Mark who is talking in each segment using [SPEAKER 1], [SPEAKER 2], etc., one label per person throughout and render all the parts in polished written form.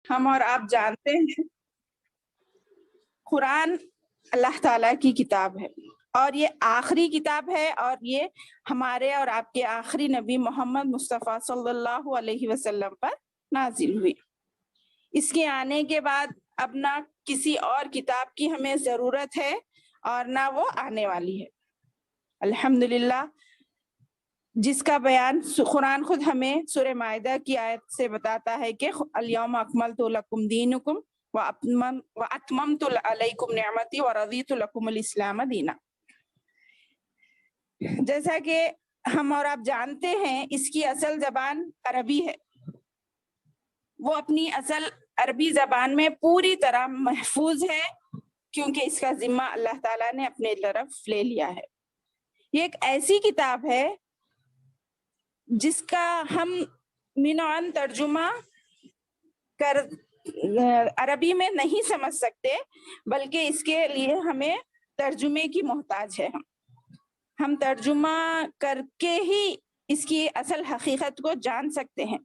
[SPEAKER 1] ہم اور آپ جانتے ہیں قرآن اللہ تعالیٰ کی کتاب ہے اور یہ آخری کتاب ہے اور یہ ہمارے اور آپ کے آخری نبی محمد مصطفیٰ صلی اللہ علیہ وسلم پر نازل ہوئی۔ اس کے آنے کے بعد اب نہ کسی اور کتاب کی ہمیں ضرورت ہے اور نہ وہ آنے والی ہے۔ الحمدللہ، جس کا بیان قرآن خود ہمیں سورہ مائدہ کی آیت سے بتاتا ہے کہ الیوم اکملت لکم دینکم واتممت علیکم نعمتی ورضیت لکم الاسلام دینا۔ جیسا کہ ہم اور آپ جانتے ہیں اس کی اصل زبان عربی ہے، وہ اپنی اصل عربی زبان میں پوری طرح محفوظ ہے کیونکہ اس کا ذمہ اللہ تعالیٰ نے اپنے طرف لے لیا ہے۔ یہ ایک ایسی کتاب ہے جس کا ہم منعن ترجمہ کر عربی میں نہیں سمجھ سکتے، بلکہ اس کے لیے ہمیں ترجمے کی محتاج ہے۔ ہم ترجمہ کر کے ہی اس کی اصل حقیقت کو جان سکتے ہیں۔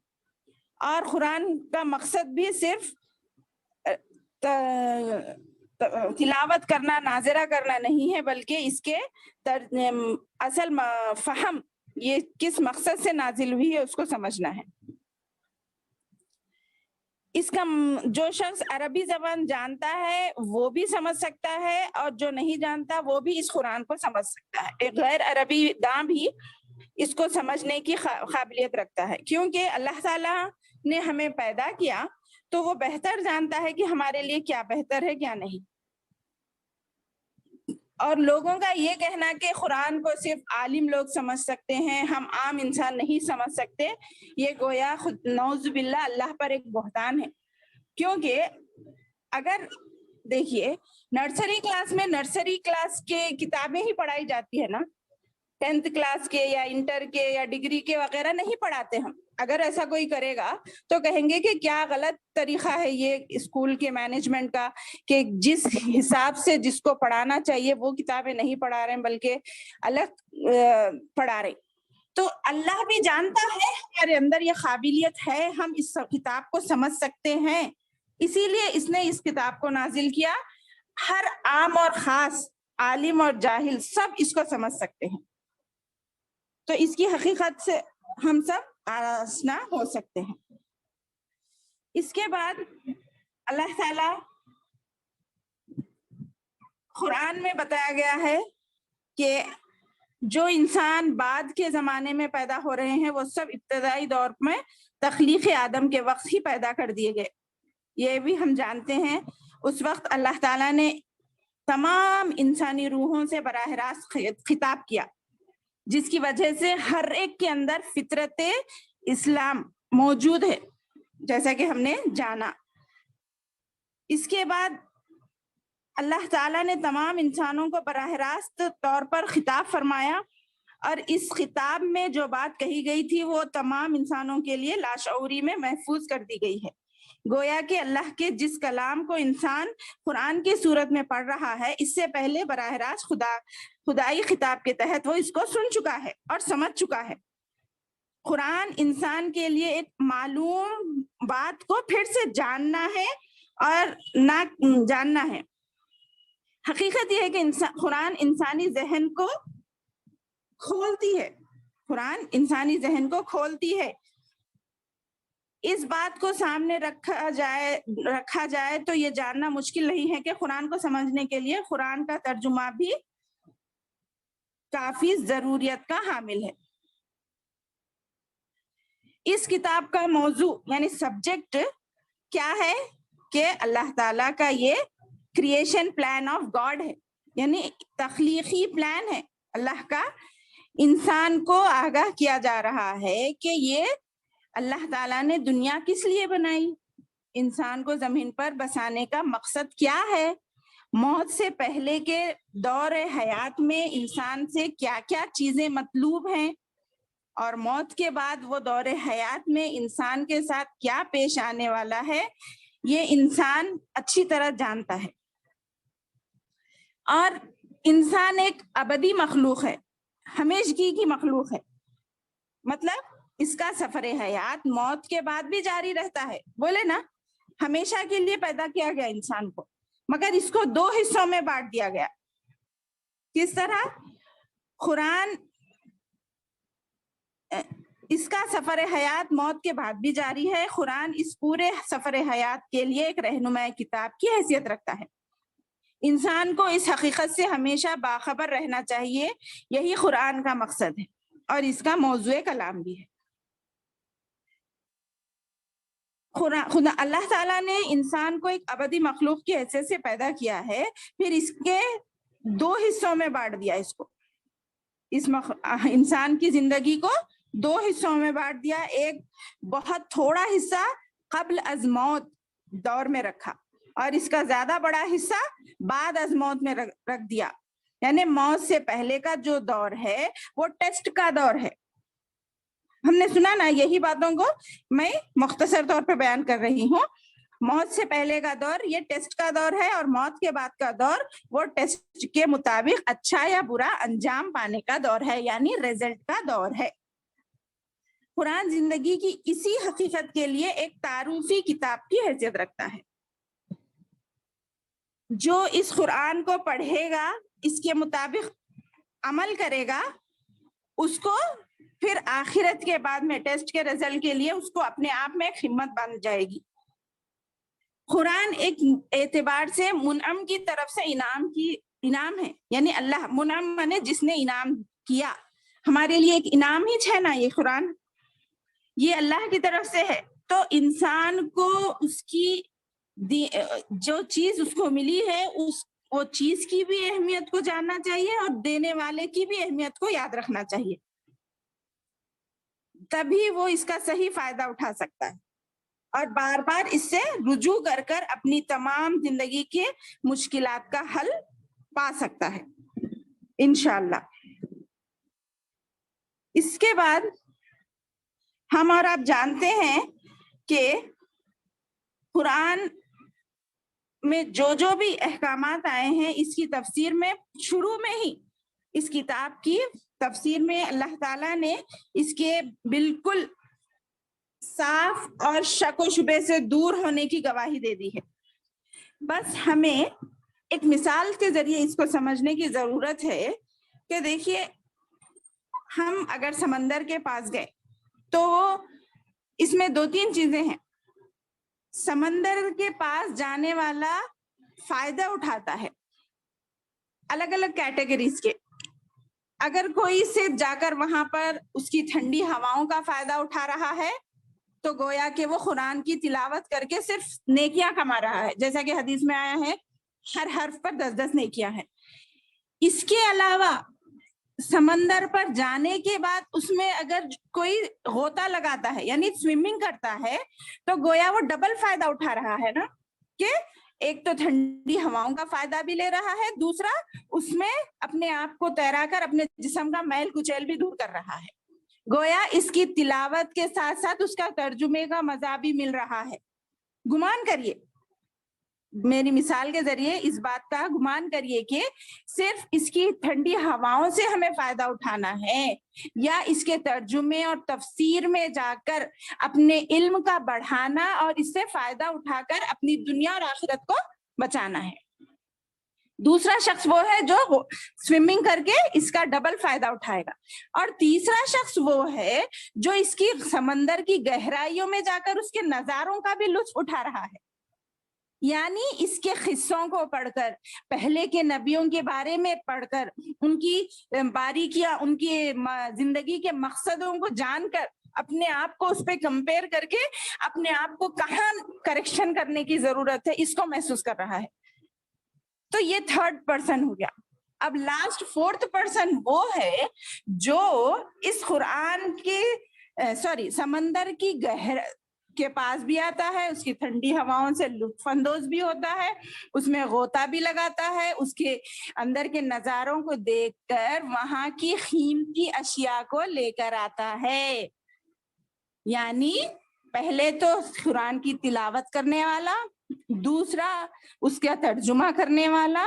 [SPEAKER 1] اور قرآن کا مقصد بھی صرف تلاوت کرنا، ناظرہ کرنا نہیں ہے، بلکہ اس کے اصل فہم، یہ کس مقصد سے نازل ہوئی ہے اس کو سمجھنا ہے۔ اس کا جو شخص عربی زبان جانتا ہے وہ بھی سمجھ سکتا ہے اور جو نہیں جانتا وہ بھی اس قرآن کو سمجھ سکتا ہے۔ ایک غیر عربی داں بھی اس کو سمجھنے کی قابلیت رکھتا ہے، کیونکہ اللہ تعالیٰ نے ہمیں پیدا کیا تو وہ بہتر جانتا ہے کہ ہمارے لیے کیا بہتر ہے کیا نہیں۔ اور لوگوں کا یہ کہنا کہ قرآن کو صرف عالم لوگ سمجھ سکتے ہیں، ہم عام انسان نہیں سمجھ سکتے، یہ گویا خود نعوذ باللہ اللہ پر ایک بہتان ہے۔ کیونکہ اگر دیکھیے نرسری کلاس میں نرسری کلاس کے کتابیں ہی پڑھائی جاتی ہے نا، 10th کلاس کے یا انٹر کے یا ڈگری کے وغیرہ نہیں پڑھاتے ہم۔ اگر ایسا کوئی کرے گا تو کہیں گے کہ کیا غلط طریقہ ہے یہ اسکول کے مینجمنٹ کا کہ جس حساب سے جس کو پڑھانا چاہیے وہ کتابیں نہیں پڑھا رہے ہیں بلکہ الگ پڑھا رہے۔ تو اللہ بھی جانتا ہے ہمارے اندر یہ قابلیت ہے، ہم اس کتاب کو سمجھ سکتے ہیں، اسی لیے اس نے اس کتاب کو نازل کیا۔ ہر عام اور خاص، عالم اور جاہل سب اس کو سمجھ سکتے ہیں، تو اس کی حقیقت سے ہم سب آشنا ہو سکتے ہیں۔ اس کے بعد اللہ تعالیٰ قرآن میں بتایا گیا ہے کہ جو انسان بعد کے زمانے میں پیدا ہو رہے ہیں وہ سب ابتدائی دور میں تخلیق آدم کے وقت ہی پیدا کر دیے گئے۔ یہ بھی ہم جانتے ہیں اس وقت اللہ تعالیٰ نے تمام انسانی روحوں سے براہ راست خطاب کیا، جس کی وجہ سے ہر ایک کے اندر فطرت اسلام موجود ہے، جیسا کہ ہم نے جانا۔ اس کے بعد اللہ تعالیٰ نے تمام انسانوں کو براہ راست طور پر خطاب فرمایا، اور اس خطاب میں جو بات کہی گئی تھی وہ تمام انسانوں کے لیے لاشعوری میں محفوظ کر دی گئی ہے۔ گویا کہ اللہ کے جس کلام کو انسان قرآن کی صورت میں پڑھ رہا ہے، اس سے پہلے براہ راست خدائی خطاب کے تحت وہ اس کو سن چکا ہے اور سمجھ چکا ہے۔ قرآن انسان کے لیے ایک معلوم بات کو پھر سے جاننا ہے اور نہ جاننا ہے۔ حقیقت یہ ہے کہ قرآن انسانی ذہن کو کھولتی ہے، قرآن انسانی ذہن کو کھولتی ہے۔ اس بات کو سامنے رکھا جائے تو یہ جاننا مشکل نہیں ہے کہ قرآن کو سمجھنے کے لیے قرآن کا ترجمہ بھی کافی ضروریت کا حامل ہے۔ اس کتاب کا موضوع یعنی سبجیکٹ کیا ہے کہ اللہ تعالیٰ کا یہ کریشن پلان آف گاڈ ہے، یعنی تخلیقی پلان ہے اللہ کا۔ انسان کو آگاہ کیا جا رہا ہے کہ یہ اللہ تعالیٰ نے دنیا کس لیے بنائی، انسان کو زمین پر بسانے کا مقصد کیا ہے، موت سے پہلے کے دور حیات میں انسان سے کیا کیا چیزیں مطلوب ہیں، اور موت کے بعد وہ دور حیات میں انسان کے ساتھ کیا پیش آنے والا ہے، یہ انسان اچھی طرح جانتا ہے۔ اور انسان ایک ابدی مخلوق ہے، ہمیشگی کی مخلوق ہے، مطلب اس کا سفر حیات موت کے بعد بھی جاری رہتا ہے۔ بولے نا، ہمیشہ کے لیے پیدا کیا گیا انسان کو، مگر اس کو 2 حصوں میں بانٹ دیا گیا. کس طرح؟ قرآن اس کا سفر حیات موت کے بعد بھی جاری ہے. قرآن اس پورے سفر حیات کے لیے ایک رہنما کتاب کی حیثیت رکھتا ہے. انسان کو اس حقیقت سے ہمیشہ باخبر رہنا چاہیے، یہی قرآن کا مقصد ہے اور اس کا موضوع کلام بھی ہے. خدا اللہ تعالیٰ نے انسان کو ایک ابدی مخلوق کی حیثیت سے پیدا کیا ہے، پھر اس کے 2 حصوں میں بانٹ دیا. اس کو انسان کی زندگی کو 2 حصوں میں بانٹ دیا. ایک بہت تھوڑا حصہ قبل از موت دور میں رکھا اور اس کا زیادہ بڑا حصہ بعد از موت میں رکھ دیا. یعنی موت سے پہلے کا جو دور ہے وہ ٹیسٹ کا دور ہے. ہم نے سنا نا، یہی باتوں کو میں مختصر طور پہ بیان کر رہی ہوں. موت سے پہلے کا دور یہ ٹیسٹ کا دور ہے، اور موت کے بعد کا دور وہ ٹیسٹ کے مطابق اچھا یا برا انجام پانے کا دور ہے، یعنی ریزلٹ کا دور ہے. قرآن زندگی کی اسی حقیقت کے لیے ایک تعارفی کتاب کی حیثیت رکھتا ہے. جو اس قرآن کو پڑھے گا، اس کے مطابق عمل کرے گا، اس کو پھر آخرت کے بعد میں ٹیسٹ کے رزلٹ کے لیے اس کو اپنے آپ میں ایک ہمت بن جائے گی. قرآن ایک اعتبار سے منعم کی طرف سے انعام ہے، یعنی اللہ منعم نے جس نے انعام کیا، ہمارے لیے ایک انعام ہی ہے نا یہ قرآن، یہ اللہ کی طرف سے ہے. تو انسان کو اس کی جو چیز اس کو ملی ہے وہ چیز کی بھی اہمیت کو جاننا چاہیے اور دینے والے کی بھی اہمیت کو یاد رکھنا چاہیے، تبھی وہ اس کا صحیح فائدہ اٹھا سکتا ہے اور بار بار اس سے رجوع کر اپنی تمام زندگی کے مشکلات کا حل پا سکتا ہے انشاءاللہ. اس کے بعد ہم اور آپ جانتے ہیں کہ قرآن میں جو بھی احکامات آئے ہیں، اس کی تفسیر میں شروع میں ہی اس کتاب کی تفسیر میں اللہ تعالیٰ نے اس کے بالکل صاف اور شک و شبے سے دور ہونے کی گواہی دے دی ہے. بس ہمیں ایک مثال کے ذریعے اس کو سمجھنے کی ضرورت ہے کہ دیکھیے، ہم اگر سمندر کے پاس گئے تو اس میں 2-3 چیزیں ہیں. سمندر کے پاس جانے والا فائدہ اٹھاتا ہے الگ الگ کیٹیگریز کے. اگر کوئی صرف جا کر وہاں پر اس کی ٹھنڈی ہواؤں کا فائدہ اٹھا رہا ہے تو گویا کہ وہ قرآن کی تلاوت کر کے صرف نیکیاں کما رہا ہے، جیسا کہ حدیث میں آیا ہے ہر حرف پر 10 نیکیاں ہیں. اس کے علاوہ سمندر پر جانے کے بعد اس میں اگر کوئی غوطہ لگاتا ہے یعنی سوئمنگ کرتا ہے تو گویا وہ ڈبل فائدہ اٹھا رہا ہے نا، کہ ایک تو ٹھنڈی ہواؤں کا فائدہ بھی لے رہا ہے، دوسرا اس میں اپنے آپ کو تیرا کر اپنے جسم کا میل کچیل بھی دور کر رہا ہے. گویا اس کی تلاوت کے ساتھ ساتھ اس کا ترجمے کا مزہ بھی مل رہا ہے. گمان کریے، میری مثال کے ذریعے اس بات کا گمان کریے کہ صرف اس کی ٹھنڈی ہواؤں سے ہمیں فائدہ اٹھانا ہے یا اس کے ترجمے اور تفسیر میں جا کر اپنے علم کا بڑھانا اور اس سے فائدہ اٹھا کر اپنی دنیا اور آخرت کو بچانا ہے. دوسرا شخص وہ ہے جو سوئمنگ کر کے اس کا ڈبل فائدہ اٹھائے گا، اور تیسرا شخص وہ ہے جو اس کی سمندر کی گہرائیوں میں جا کر اس کے نظاروں کا بھی لطف اٹھا رہا ہے. یعنی اس کے قصوں کو پڑھ کر، پہلے کے نبیوں کے بارے میں پڑھ کر، ان کی باریکیاں، ان کی زندگی کے مقصدوں کو جان کر، اپنے آپ کو اس پہ کمپیئر کر کے اپنے آپ کو کہاں کریکشن کرنے کی ضرورت ہے اس کو محسوس کر رہا ہے. تو یہ 3rd پرسن ہو گیا. اب لاسٹ 4th پرسن وہ ہے جو اس قرآن کے سمندر کی گہر کے پاس بھی آتا ہے، اس کی ٹھنڈی ہواؤں سے لطف اندوز بھی ہوتا ہے، اس میں غوطہ بھی لگاتا ہے، اس کے اندر کے نظاروں کو دیکھ کر وہاں کی قیمتی اشیاء کو لے کر آتا ہے. یعنی پہلے تو قرآن کی تلاوت کرنے والا، دوسرا اس کا ترجمہ کرنے والا،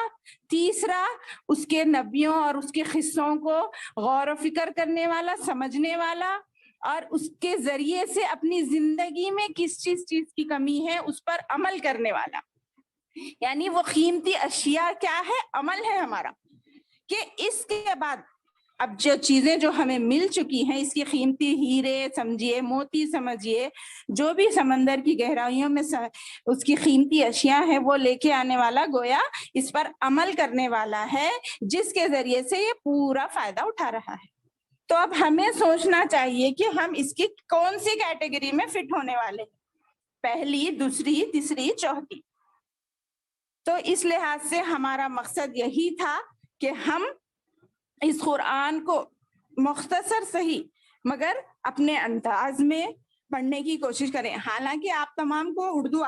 [SPEAKER 1] تیسرا اس کے نبیوں اور اس کے قصوں کو غور و فکر کرنے والا، سمجھنے والا، اور اس کے ذریعے سے اپنی زندگی میں کس چیز کی کمی ہے اس پر عمل کرنے والا. یعنی وہ قیمتی اشیاء کیا ہے؟ عمل ہے ہمارا. کہ اس کے بعد اب جو چیزیں جو ہمیں مل چکی ہیں، اس کی قیمتی ہیرے سمجھیے، موتی سمجھیے، جو بھی سمندر کی گہرائیوں میں اس کی قیمتی اشیاء ہیں، وہ لے کے آنے والا گویا اس پر عمل کرنے والا ہے، جس کے ذریعے سے یہ پورا فائدہ اٹھا رہا ہے. تو اب ہمیں سوچنا چاہیے کہ ہم اس کی کون سی کیٹیگری میں فٹ ہونے والے ہیں، پہلی، دوسری، تیسری، چوتھی. تو اس لحاظ سے ہمارا مقصد یہی تھا کہ ہم اس قرآن کو مختصر صحیح مگر اپنے انداز میں پڑھنے کی کوشش کریں. حالانکہ آپ تمام کو اردو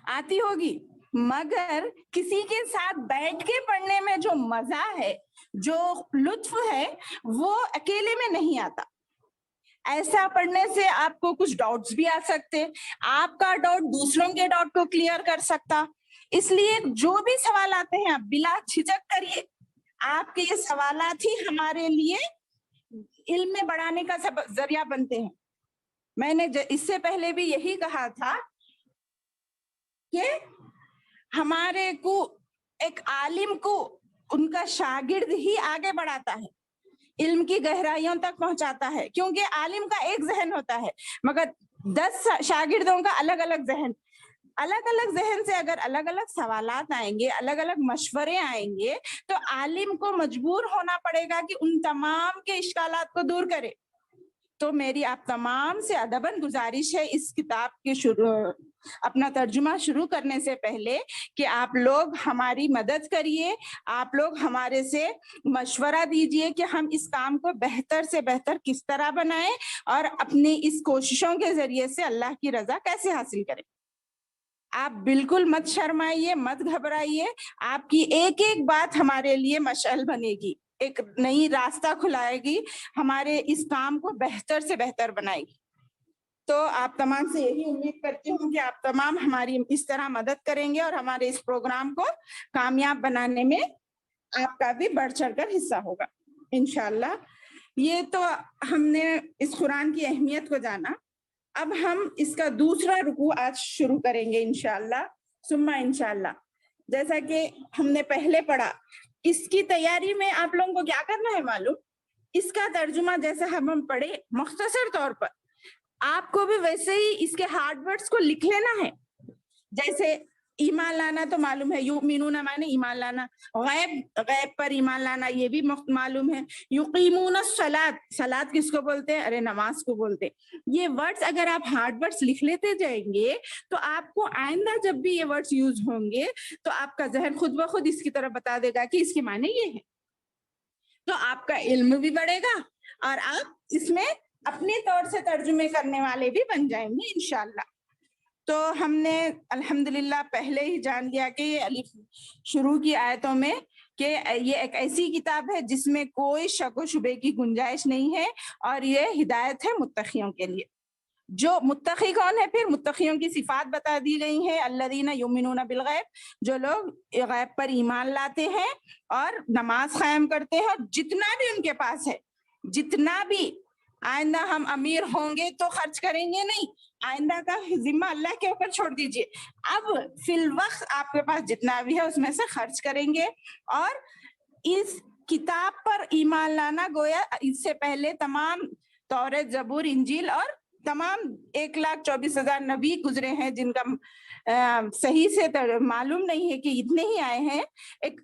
[SPEAKER 1] آتی ہوگی، مگر کسی کے ساتھ بیٹھ کے پڑھنے میں جو مزہ ہے، جو لطف ہے، وہ اکیلے میں نہیں آتا. ایسا پڑھنے سے آپ کو کچھ ڈاؤٹس بھی آ سکتے، آپ کا ڈاؤٹ دوسروں کے ڈاؤٹ کو کلیئر کر سکتا. اس لیے جو بھی سوال آتے ہیں آپ بلا جھجک کریے. آپ کے یہ سوالات ہی ہمارے لیے علم میں بڑھانے کا ذریعہ بنتے ہیں. میں نے اس سے پہلے بھی یہی کہا تھا کہ ہمارے کو ایک عالم کو ان کا شاگرد ہی آگے بڑھاتا ہے، علم کی گہرائیوں تک پہنچاتا ہے. کیونکہ عالم کا ایک ذہن ہوتا ہے مگر 10 شاگردوں کا الگ الگ ذہن. الگ الگ ذہن سے اگر الگ الگ سوالات آئیں گے، الگ الگ مشورے آئیں گے، تو عالم کو مجبور ہونا پڑے گا کہ ان تمام کے اشکالات کو دور کرے. تو میری آپ تمام سے ادباً گزارش ہے اس کتاب کے اپنا ترجمہ شروع کرنے سے پہلے کہ آپ لوگ ہماری مدد کریے، آپ لوگ ہمارے سے مشورہ دیجئے کہ ہم اس کام کو بہتر سے بہتر کس طرح بنائیں اور اپنی اس کوششوں کے ذریعے سے اللہ کی رضا کیسے حاصل کریں. آپ بالکل مت شرمائیے، مت گھبرائیے. آپ کی ایک ایک بات ہمارے لیے مشعل بنے گی، ایک نئی راستہ کھلائے گی، ہمارے اس کام کو بہتر سے بہتر بنائے گی. تو آپ تمام سے یہی امید کرتی ہوں کہ آپ تمام ہماری اس طرح مدد کریں گے اور ہمارے اس پروگرام کو کامیاب بنانے میں آپ کا بھی بڑھ چڑھ کر حصہ ہوگا انشاءاللہ. یہ تو ہم نے اس قرآن کی اہمیت کو جانا. اب ہم اس کا دوسرا رکوع آج شروع کریں گے انشاءاللہ ثم انشاءاللہ. جیسا کہ ہم نے پہلے پڑھا، اس کی تیاری میں آپ لوگوں کو کیا کرنا ہے معلوم؟ اس کا ترجمہ جیسا ہم پڑھے مختصر طور پر، آپ کو بھی ویسے ہی اس کے ہارڈ ورڈز کو لکھ لینا ہے. جیسے ایمان لانا تو معلوم ہے، یؤمنون مانے ایمان لانا، غیب پر ایمان لانا یہ بھی معلوم ہے. یقیمون الصلاۃ، صلاۃ کس کو بولتے ہیں؟ ارے نماز کو بولتے ہیں. یہ ورڈز اگر آپ ہارڈ ورڈز لکھ لیتے جائیں گے تو آپ کو آئندہ جب بھی یہ ورڈز یوز ہوں گے تو آپ کا ذہن خود بخود اس کی طرف بتا دے گا کہ اس کے معنی یہ ہے. تو آپ کا علم بھی بڑھے گا اور آپ اس میں اپنے طور سے ترجمے کرنے والے بھی بن جائیں گے انشاءاللہ. تو ہم نے الحمدللہ پہلے ہی جان لیا کہ یہ الف شروع کی آیتوں میں کہ یہ ایک ایسی کتاب ہے جس میں کوئی شک و شبے کی گنجائش نہیں ہے اور یہ ہدایت ہے متقیوں کے لیے. جو متقی کون ہے؟ پھر متقیوں کی صفات بتا دی گئی ہیں. الذین یؤمنون بالغیب، جو لوگ غیب پر ایمان لاتے ہیں اور نماز قائم کرتے ہیں، اور جتنا بھی ان کے پاس ہے، جتنا بھی. آئندہ ہم امیر ہوں گے تو خرچ کریں گے نہیں، آئندہ کا ذمہ اللہ کے اوپر چھوڑ دیجئے. اب فی الوقت آپ کے پاس جتنا بھی ہے اس میں سے خرچ کریں گے. اور اس کتاب پر ایمان لانا گویا اس سے پہلے تمام تورات، زبور، انجیل اور تمام 1,24,000 نبی گزرے ہیں جن کا صحیح سے معلوم نہیں ہے کہ اتنے ہی آئے ہیں، ایک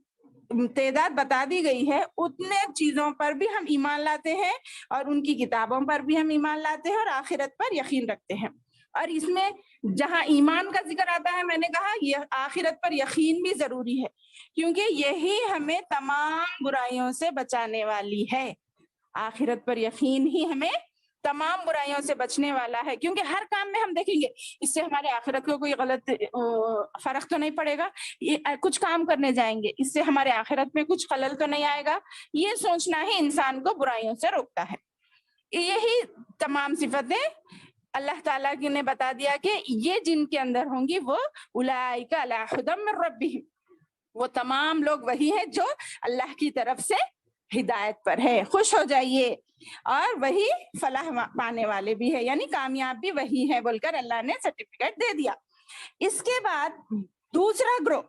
[SPEAKER 1] تعداد بتا دی گئی ہے. اتنے چیزوں پر بھی ہم ایمان لاتے ہیں اور ان کی کتابوں پر بھی ہم ایمان لاتے ہیں اور آخرت پر یقین رکھتے ہیں. اور اس میں جہاں ایمان کا ذکر آتا ہے، میں نے کہا یہ آخرت پر یقین بھی ضروری ہے کیونکہ یہی ہمیں تمام برائیوں سے بچانے والی ہے. آخرت پر یقین ہی ہمیں تمام برائیوں سے بچنے والا ہے. کیونکہ ہر کام میں ہم دیکھیں گے اس سے ہمارے آخرت کو کوئی غلط فرق تو نہیں پڑے گا. کچھ کام کرنے جائیں گے اس سے ہمارے آخرت میں کچھ خلل تو نہیں آئے گا. یہ سوچنا ہی انسان کو برائیوں سے روکتا ہے. یہی تمام صفتیں اللہ تعالیٰ کی نے بتا دیا کہ یہ جن کے اندر ہوں گی وہ اولئک علی ھدی من ربہم، وہ تمام لوگ وہی ہیں جو اللہ کی طرف سے ہدایت پر ہے، خوش ہو جائیے، اور وہی فلاح پانے والے بھی ہے، یعنی کامیاب بھی وہی ہے بول کر اللہ نے سرٹیفکیٹ دے دیا۔ اس کے بعد دوسرا گروہ،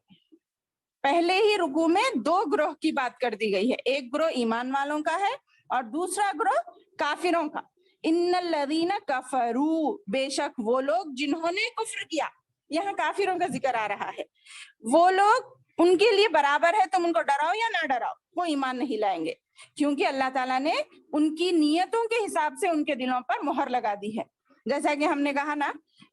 [SPEAKER 1] پہلے ہی رکوع میں 2 گروہ کی بات کر دی گئی ہے، ایک گروہ ایمان والوں کا ہے اور دوسرا گروہ کافروں کا۔ ان الذین کفروا، بے شک وہ لوگ جنہوں نے کفر کیا، یہاں کافروں کا ذکر آ رہا ہے، وہ لوگ ان کے لیے برابر ہے، تم ان کو ڈراؤ یا نہ ڈراؤ، وہ ایمان نہیں لائیں گے، کیونکہ اللہ تعالیٰ نے ان کی نیتوں کے حساب سے ان کے دلوں پر مہر لگا دی ہے۔ جیسا کہ ہم نے کہا نا،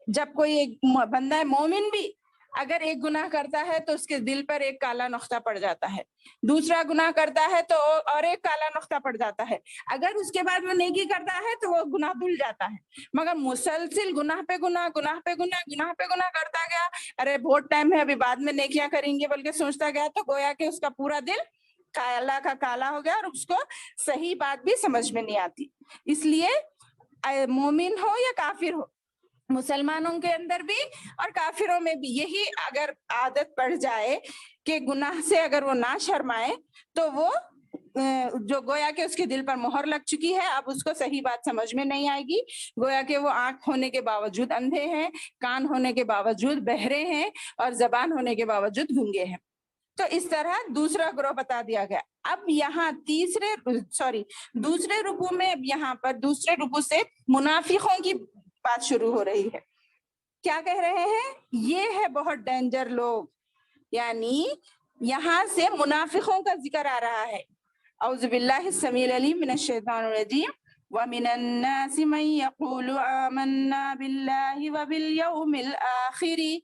[SPEAKER 1] جب کوئی ایک بندہ مومن بھی اگر ایک گناہ کرتا ہے تو اس کے دل پر ایک کالا نقطہ پڑ جاتا ہے، دوسرا گناہ کرتا ہے تو اور ایک کالا نقطہ پڑ جاتا ہے، اگر اس کے بعد وہ نیکی کرتا ہے تو وہ گناہ دھل جاتا ہے، مگر مسلسل گناہ پہ گناہ، گناہ پہ گناہ، گناہ پہ گناہ کرتا گیا، ارے بہت ٹائم ہے ابھی بعد میں نیکیاں کریں گے بلکہ سوچتا گیا، تو گویا کہ اس کا پورا دل کالا کا کالا ہو گیا اور اس کو صحیح بات بھی سمجھ میں نہیں آتی۔ اس لیے مومن ہو یا کافر ہو، مسلمانوں کے اندر بھی اور کافروں میں بھی یہی اگر عادت پڑ جائے کہ گناہ سے اگر وہ نہ شرمائے، تو وہ جو گویا کہ اس کے دل پر مہر لگ چکی ہے، اب اس کو صحیح بات سمجھ میں نہیں آئے گی، گویا کہ وہ آنکھ ہونے کے باوجود اندھے ہیں، کان ہونے کے باوجود بہرے ہیں اور زبان ہونے کے باوجود گونگے ہیں۔ تو اس طرح دوسرا گروہ بتا دیا گیا۔ اب یہاں دوسرے رکوع میں، اب یہاں پر دوسرے رکوع سے منافقوں کی بات شروع ہو رہی ہے۔ کیا کہہ رہے ہیں؟ یہ ہے بہت ڈینجر لوگ، یعنی یہاں سے منافقوں کا ذکر آ رہا ہے۔ اعوذ باللہ السمیع العلیم من الشیطان الرجیم وَمِنَ النَّاسِ مَن يَقُولُ آمَنَّا بِاللَّهِ وَبِالْيَوْمِ الْآخِرِ،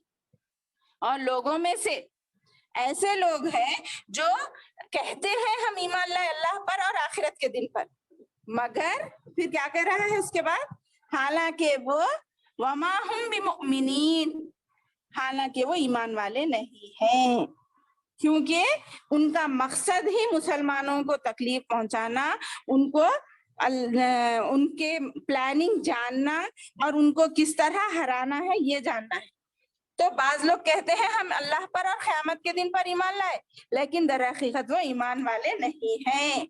[SPEAKER 1] اور لوگوں میں سے ایسے لوگ ہیں جو کہتے ہیں ہم ایمان لائے اللہ پر اور آخرت کے دن پر، مگر پھر کیا کہہ رہا ہے اس کے بعد؟ حالانکہ وہ وما ہم بمؤمنین، حالانکہ وہ ایمان والے نہیں ہیں، کیونکہ ان کا مقصد ہی مسلمانوں کو تکلیف پہنچانا، ان کو ان کے پلاننگ جاننا اور ان کو کس طرح ہرانا ہے یہ جاننا ہے۔ تو بعض لوگ کہتے ہیں ہم اللہ پر اور قیامت کے دن پر ایمان لائے، لیکن در حقیقت وہ ایمان والے نہیں ہیں،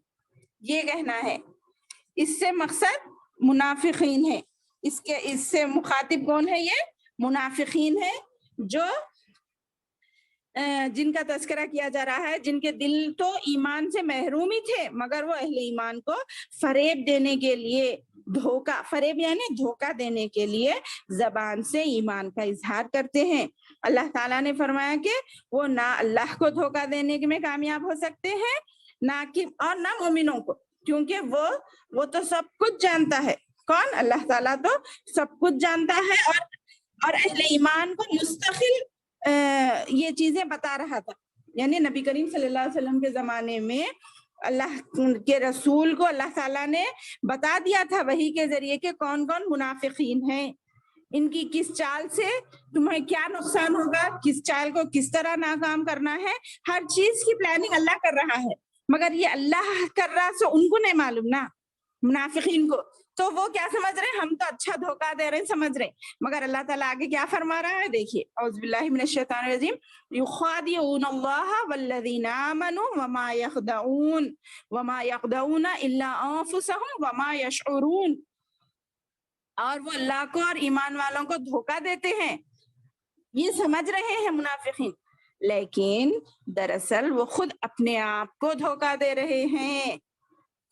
[SPEAKER 1] یہ کہنا ہے۔ اس سے مقصد منافقین ہے، اس سے مخاطب کون ہے؟ یہ منافقین ہے، جو جن کا تذکرہ کیا جا رہا ہے، جن کے دل تو ایمان سے محروم ہی تھے، مگر وہ اہل ایمان کو فریب دینے کے لیے، فریب یعنی دھوکہ دینے کے لیے زبان سے ایمان کا اظہار کرتے ہیں۔ اللہ تعالیٰ نے فرمایا کہ وہ نہ اللہ کو دھوکہ دینے میں کامیاب ہو سکتے ہیں، اور نہ مومنوں کو، کیونکہ وہ تو سب کچھ جانتا ہے۔ کون؟ اللہ تعالیٰ تو سب کچھ جانتا ہے، اور اہل ایمان کو مستقل یہ چیزیں بتا رہا تھا، یعنی نبی کریم صلی اللہ علیہ وسلم کے زمانے میں اللہ کے رسول کو اللہ تعالیٰ نے بتا دیا تھا وحی کے ذریعے کہ کون کون منافقین ہیں، ان کی کس چال سے تمہیں کیا نقصان ہوگا، کس چال کو کس طرح ناکام کرنا ہے، ہر چیز کی پلاننگ اللہ کر رہا ہے، مگر یہ اللہ کر رہا سو ان کو نہیں معلوم نا، منافقین کو، تو وہ کیا سمجھ رہے ہیں؟ ہم تو اچھا دھوکہ دے رہے ہیں سمجھ رہے ہیں، مگر اللہ تعالیٰ آگے کیا فرما رہا ہے دیکھیے، اعوذ باللہ من الشیطان الرجیم یخادعون اللہ والذین آمنوا وما یخدعون الا انفسهم وما یشعرون، اور وہ اللہ کو اور ایمان والوں کو دھوکہ دیتے ہیں، یہ سمجھ رہے ہیں منافقین، لیکن دراصل وہ خود اپنے آپ کو دھوکہ دے رہے ہیں۔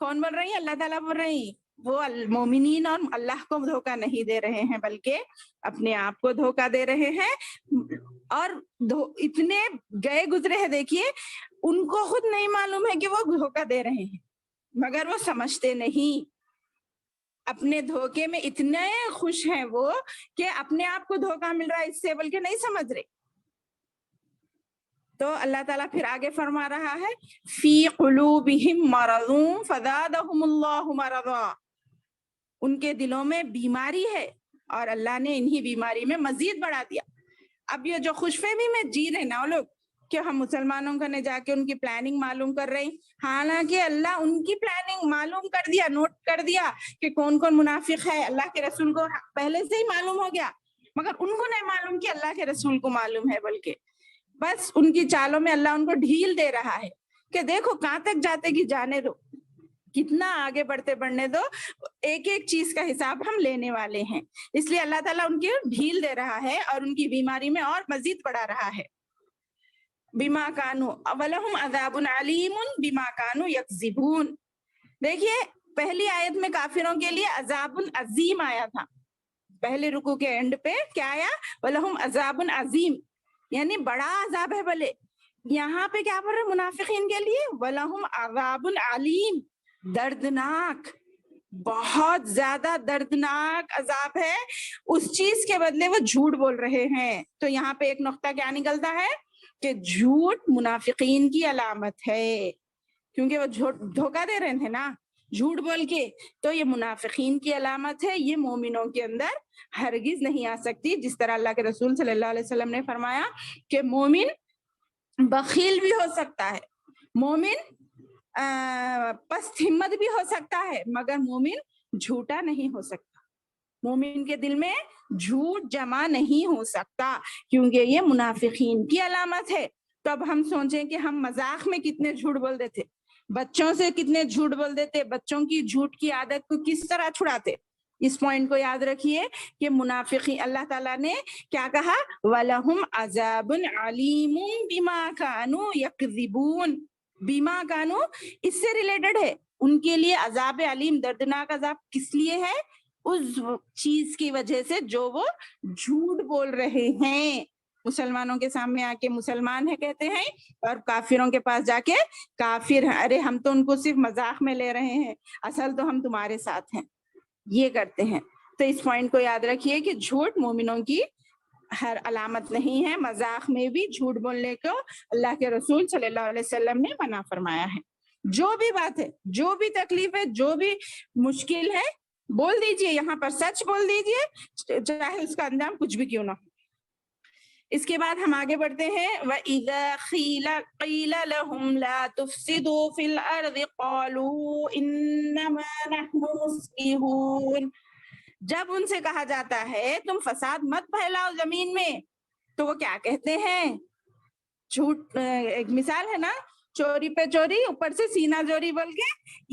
[SPEAKER 1] کون بول رہی ہیں؟ اللہ تعالیٰ بول رہی ہیں، وہ المومنین اور اللہ کو دھوکہ نہیں دے رہے ہیں بلکہ اپنے آپ کو دھوکہ دے رہے ہیں، اور اتنے گئے گزرے ہیں، دیکھیے ان کو خود نہیں معلوم ہے کہ وہ دھوکہ دے رہے ہیں، مگر وہ سمجھتے نہیں، اپنے دھوکے میں اتنے خوش ہیں وہ کہ اپنے آپ کو دھوکہ مل رہا ہے اس سے، بلکہ نہیں سمجھ رہے۔ تو اللہ تعالیٰ پھر آگے فرما رہا ہے فی قلوبہم مرض فزادہم اللہ مرضا، ان کے دلوں میں بیماری ہے اور اللہ نے انہی بیماری میں مزید بڑھا دیا۔ اب یہ جو خوش فہمی میں جی رہے نا وہ لوگ کہ ہم مسلمانوں کو نے جا کے ان کی پلاننگ معلوم کر رہے ہیں، حالانکہ اللہ ان کی پلاننگ معلوم کر دیا، نوٹ کر دیا کہ کون کون منافق ہے، اللہ کے رسول کو پہلے سے ہی معلوم ہو گیا، مگر ان کو نہیں معلوم کہ اللہ کے رسول کو معلوم ہے، بلکہ بس ان کی چالوں میں اللہ ان کو ڈھیل دے رہا ہے کہ دیکھو کہاں تک جاتے گی جانے دو، کتنا آگے بڑھنے دو، ایک ایک چیز کا حساب ہم لینے والے ہیں. اس لیے اللہ تعالیٰ ان کی ڈھیل دے رہا ہے اور ان کی بیماری میں اور مزید بڑھا رہا ہے. بما کانوا ولہم عذاب علیم بما کانوا یکذبون. دیکھیے پہلی آیت میں کافروں کے لیے عذاب عظیم آیا تھا، پہلے رکوع کے اینڈ پہ کیا آیا؟ وَلَهُمْ عَذَابٌ عَظِيمٌ، یعنی بڑا عذاب ہے بھلے. یہاں پہ کیا بول رہے منافقین کے لیے؟ وَلَهُمْ عَذَابٌ عَلِيمٌ، دردناک، بہت زیادہ دردناک عذاب ہے. اس چیز کے بدلے وہ جھوٹ بول رہے ہیں. تو یہاں پہ ایک نقطہ کیا نکلتا ہے کہ جھوٹ منافقین کی علامت ہے، کیونکہ وہ دھوکہ دے رہے تھے نا جھوٹ بول کے. تو یہ منافقین کی علامت ہے، یہ مومنوں کے اندر ہرگز نہیں آ سکتی. جس طرح اللہ کے رسول صلی اللہ علیہ وسلم نے فرمایا کہ مومن بخیل بھی ہو سکتا ہے، مومن پست ہمت بھی ہو سکتا ہے، مگر مومن جھوٹا نہیں ہو سکتا. مومن کے دل میں جھوٹ جمع نہیں ہو سکتا، کیونکہ یہ منافقین کی علامت ہے. تو اب ہم سوچیں کہ ہم مذاق میں کتنے جھوٹ بول دیتے، بچوں سے کتنے جھوٹ بول دیتے، بچوں کی جھوٹ کی عادت کو کس طرح چھڑاتے. اس پوائنٹ کو یاد رکھیے کہ منافقین اللہ تعالیٰ نے کیا کہا؟ وَلَهُمْ عَذَابٌ عَلِيمٌ بِمَا كَانُوا يَكْذِبُونَ. بیما کانو اس سے ریلیٹڈ ہے، ان کے لیے عذاب علیم، دردناک عذاب کس لیے ہے؟ اس چیز کی وجہ سے جو وہ جھوٹ بول رہے ہیں. مسلمانوں کے سامنے آ کے مسلمان ہے کہتے ہیں اور کافروں کے پاس جا کے کافر ہیں. ارے ہم تو ان کو صرف مذاق میں لے رہے ہیں، اصل تو ہم تمہارے ساتھ ہیں، یہ کرتے ہیں. تو اس پوائنٹ کو یاد رکھیے کہ جھوٹ مومنوں کی ہر علامت نہیں ہے. مذاق میں بھی جھوٹ بولنے کو اللہ کے رسول صلی اللہ علیہ وسلم نے منع فرمایا ہے. جو بھی بات ہے، جو بھی تکلیف ہے، جو بھی مشکل ہے، بول دیجئے، یہاں پر سچ بول دیجئے، چاہے اس کا انجام کچھ بھی کیوں نہ. اس کے بعد ہم آگے بڑھتے ہیں. وَإِذَا قِيلَ لَهُمْ لَا تُفْسِدُوا فِي الْأَرْضِ قَالُوا إِنَّمَا نَحْنُ مُصْلِحُونَ. جب ان سے کہا جاتا ہے تم فساد مت پھیلاؤ زمین میں، تو وہ کیا کہتے ہیں؟ جھوٹ. ایک مثال ہے نا، چوری پہ چوری اوپر سے سینہ جوری بول کے.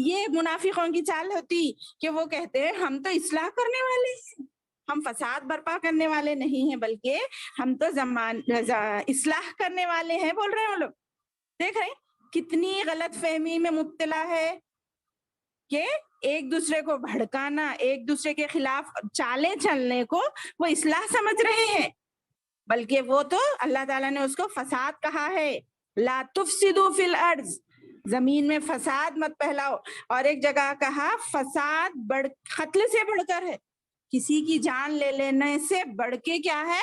[SPEAKER 1] یہ منافقوں کی چال ہوتی کہ وہ کہتے ہیں ہم تو اصلاح کرنے والے ہیں، ہم فساد برپا کرنے والے نہیں ہیں، بلکہ ہم تو اصلاح کرنے والے ہیں. بول رہے ہیں وہ لوگ. دیکھ رہے کتنی غلط فہمی میں مبتلا ہے کہ ایک دوسرے کو بھڑکانا، ایک دوسرے کے خلاف چالیں چلنے کو وہ اصلاح سمجھ رہے ہیں، بلکہ وہ تو اللہ تعالیٰ نے اس کو فساد کہا ہے. لا تفسدوا فی الارض، زمین میں فساد مت پھیلاؤ. اور ایک جگہ کہا فساد قتل سے بڑھ کر ہے، کسی کی جان لے لینے سے بڑھ کے کیا ہے؟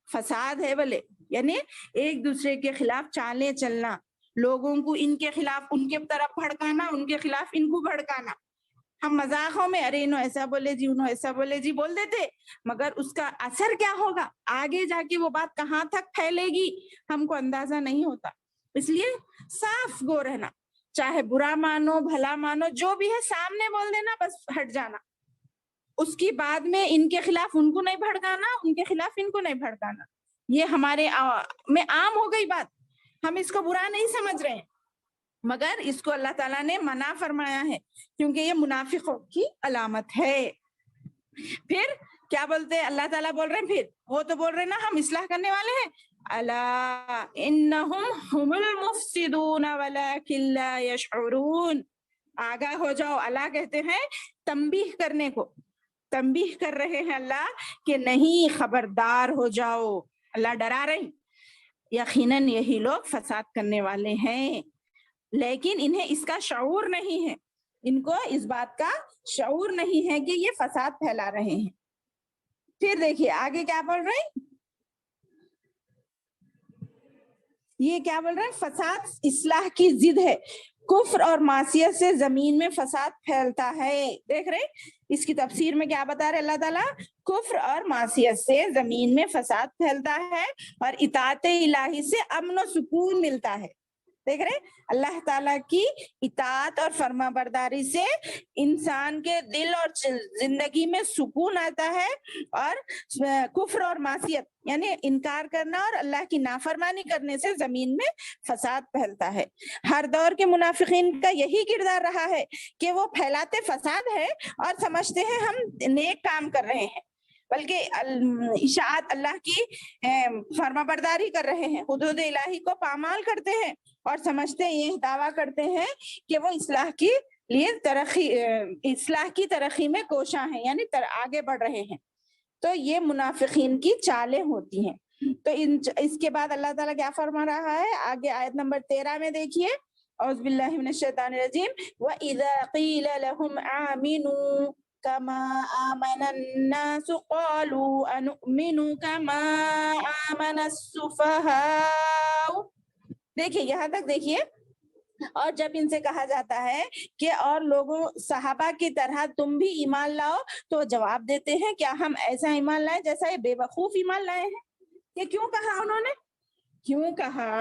[SPEAKER 1] فساد ہے بولے. یعنی ایک دوسرے کے خلاف چالیں چلنا، لوگوں کو ان کے خلاف ان کے طرف بھڑکانا، ان کے خلاف ان کو بھڑکانا. ہم مذاقوں میں ارے انہوں ایسا بولے جی، انہوں ایسا بولے جی بول دیتے، مگر اس کا اثر کیا ہوگا، آگے جا کے وہ بات کہاں تک پھیلے گی ہم کو اندازہ نہیں ہوتا. اس لیے صاف گو رہنا، چاہے برا مانو بھلا مانو، جو بھی ہے سامنے بول دینا، بس ہٹ جانا. اس کی بعد میں ان کے خلاف ان کو نہیں بھڑکانا، ان کے خلاف ان کو نہیں بھڑکانا. یہ ہمارے میں عام ہو گئی بات، ہم اس کو برا نہیں سمجھ رہے ہیں، مگر اس کو اللہ تعالیٰ نے منع فرمایا ہے کیونکہ یہ منافقوں کی علامت ہے. پھر کیا بولتے ہیں اللہ تعالیٰ بول رہے ہیں، پھر وہ تو بول رہے ہیں نا ہم اصلاح کرنے والے ہیں. الا انہم هم المفسدون ولکن لا یشعرون. آگاہ ہو جاؤ، اللہ کہتے ہیں تنبیہ کرنے کو، تنبیہ کر رہے ہیں اللہ کہ نہیں، خبردار ہو جاؤ. اللہ ڈرا رہے ہیں یقیناً یہی لوگ فساد کرنے والے ہیں، لیکن انہیں اس کا شعور نہیں ہے، ان کو اس بات کا شعور نہیں ہے کہ یہ فساد پھیلا رہے ہیں. پھر دیکھیے آگے کیا بول رہے ہیں، یہ کیا بول رہے ہیں؟ فساد اصلاح کی ضد ہے، کفر اور معصیت سے زمین میں فساد پھیلتا ہے. دیکھ رہے اس کی تفسیر میں کیا بتا رہے اللہ تعالیٰ؟ کفر اور معصیت سے زمین میں فساد پھیلتا ہے اور اطاعت الہی سے امن و سکون ملتا ہے. دیکھ رہے اللہ تعالیٰ کی اطاعت اور فرما برداری سے انسان کے دل اور زندگی میں سکون آتا ہے، اور کفر اور معصیت یعنی انکار کرنا اور اللہ کی نافرمانی کرنے سے زمین میں فساد پھیلتا ہے۔ ہر دور کے منافقین کا یہی کردار رہا ہے کہ وہ پھیلاتے فساد ہے اور سمجھتے ہیں ہم نیک کام کر رہے ہیں، بلکہ اشاعت اللہ کی فرما برداری کر رہے ہیں، حدود الہی کو پامال کرتے ہیں اور سمجھتے ہیں، یہ دعویٰ کرتے ہیں کہ وہ اصلاح کی ترقی میں کوشاں ہیں، یعنی آگے بڑھ رہے ہیں۔ تو یہ منافقین کی چالیں ہوتی ہیں۔ تو اس کے بعد اللہ تعالیٰ کیا فرما رہا ہے آگے آیت نمبر 13 میں دیکھیے، اعوذ باللہ من الشیطان الرجیم، وَإِذَا قِيلَ لَهُمْ آمِنُوا كَمَا آمَنَ النَّاسُ قَالُوا أَنُؤْمِنُ كَمَا آمَنَ السُّفَهَاءُ۔ دیکھیے یہاں تک دیکھیے، اور جب ان سے کہا جاتا ہے کہ اور لوگوں صحابہ کی طرح تم بھی ایمان لاؤ، تو جواب دیتے ہیں کیا ہم ایسا ایمان لائیں جیسا یہ بے وقوف ایمان لائے ہیں؟ یہ کیوں کہا انہوں نے؟ کیوں کہا؟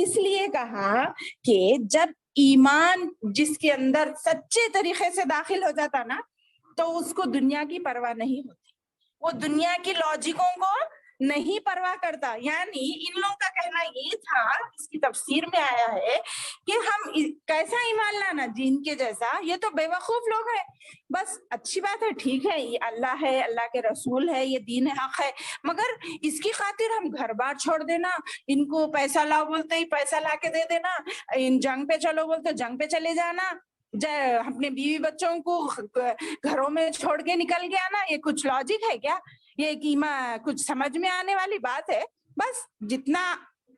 [SPEAKER 1] اس لیے کہا کہ جب ایمان جس کے اندر سچے طریقے سے داخل ہو جاتا نا، تو اس کو دنیا کی پرواہ نہیں ہوتی، وہ دنیا کی لاجکوں کو نہیں پرواہ کرتا۔ یعنی ان لوگوں کا کہنا یہ تھا، اس کی تفسیر میں آیا ہے کہ ہم کیسا ایمان لانا جن کے جیسا، یہ تو بے وقوف لوگ ہیں، بس اچھی بات ہے، ٹھیک ہے، یہ اللہ ہے، اللہ کے رسول ہے، یہ دین حق ہے، مگر اس کی خاطر ہم گھر بار چھوڑ دینا، ان کو پیسہ لاؤ بولتے ہی پیسہ لا کے دے دینا، ان جنگ پہ چلو بولتے جنگ پہ چلے جانا، اپنے بیوی بچوں کو گھروں میں چھوڑ کے نکل گیا نا، یہ کچھ لاجک ہے کیا؟ یہ کچھ سمجھ میں آنے والی بات ہے؟ بس جتنا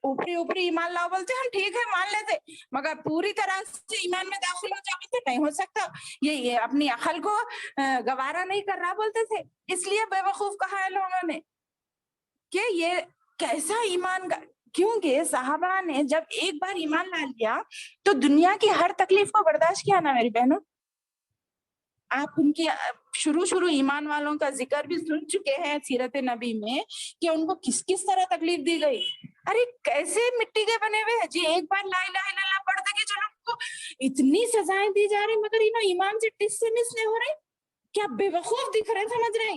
[SPEAKER 1] اوپری ایمان لاؤ بولتے ہم ٹھیک ہے مان لیتے، مگر پوری طرح سے ایمان میں داخل ہو جاؤ تو نہیں ہو سکتا، یہ اپنی عقل کو گوارا نہیں کر رہا بولتے تھے، اس لیے بے وقوف کہا ہے لوگوں نے کہ یہ کیسا ایمان کیونکہ صحابہ نے جب ایک بار ایمان لا لیا تو دنیا کی ہر تکلیف کو برداشت کیا نا میری بہنوں۔ آپ ان کی شروع ایمان والوں کا ذکر بھی سن چکے ہیں سیرت نبی میں کہ ان کو کس کس طرح تکلیف دی گئی۔ ارے کیسے مٹی کے بنے ہوئے ہیں جی، ایک بار لا الہ الا اللہ پڑھتے کہ چلو ان کو اتنی سزائیں دی جا رہی، مگر انہوں ایمان سے ٹس سے مس نہیں ہو رہے، کیا بے وقوف دکھ رہے، سمجھ رہے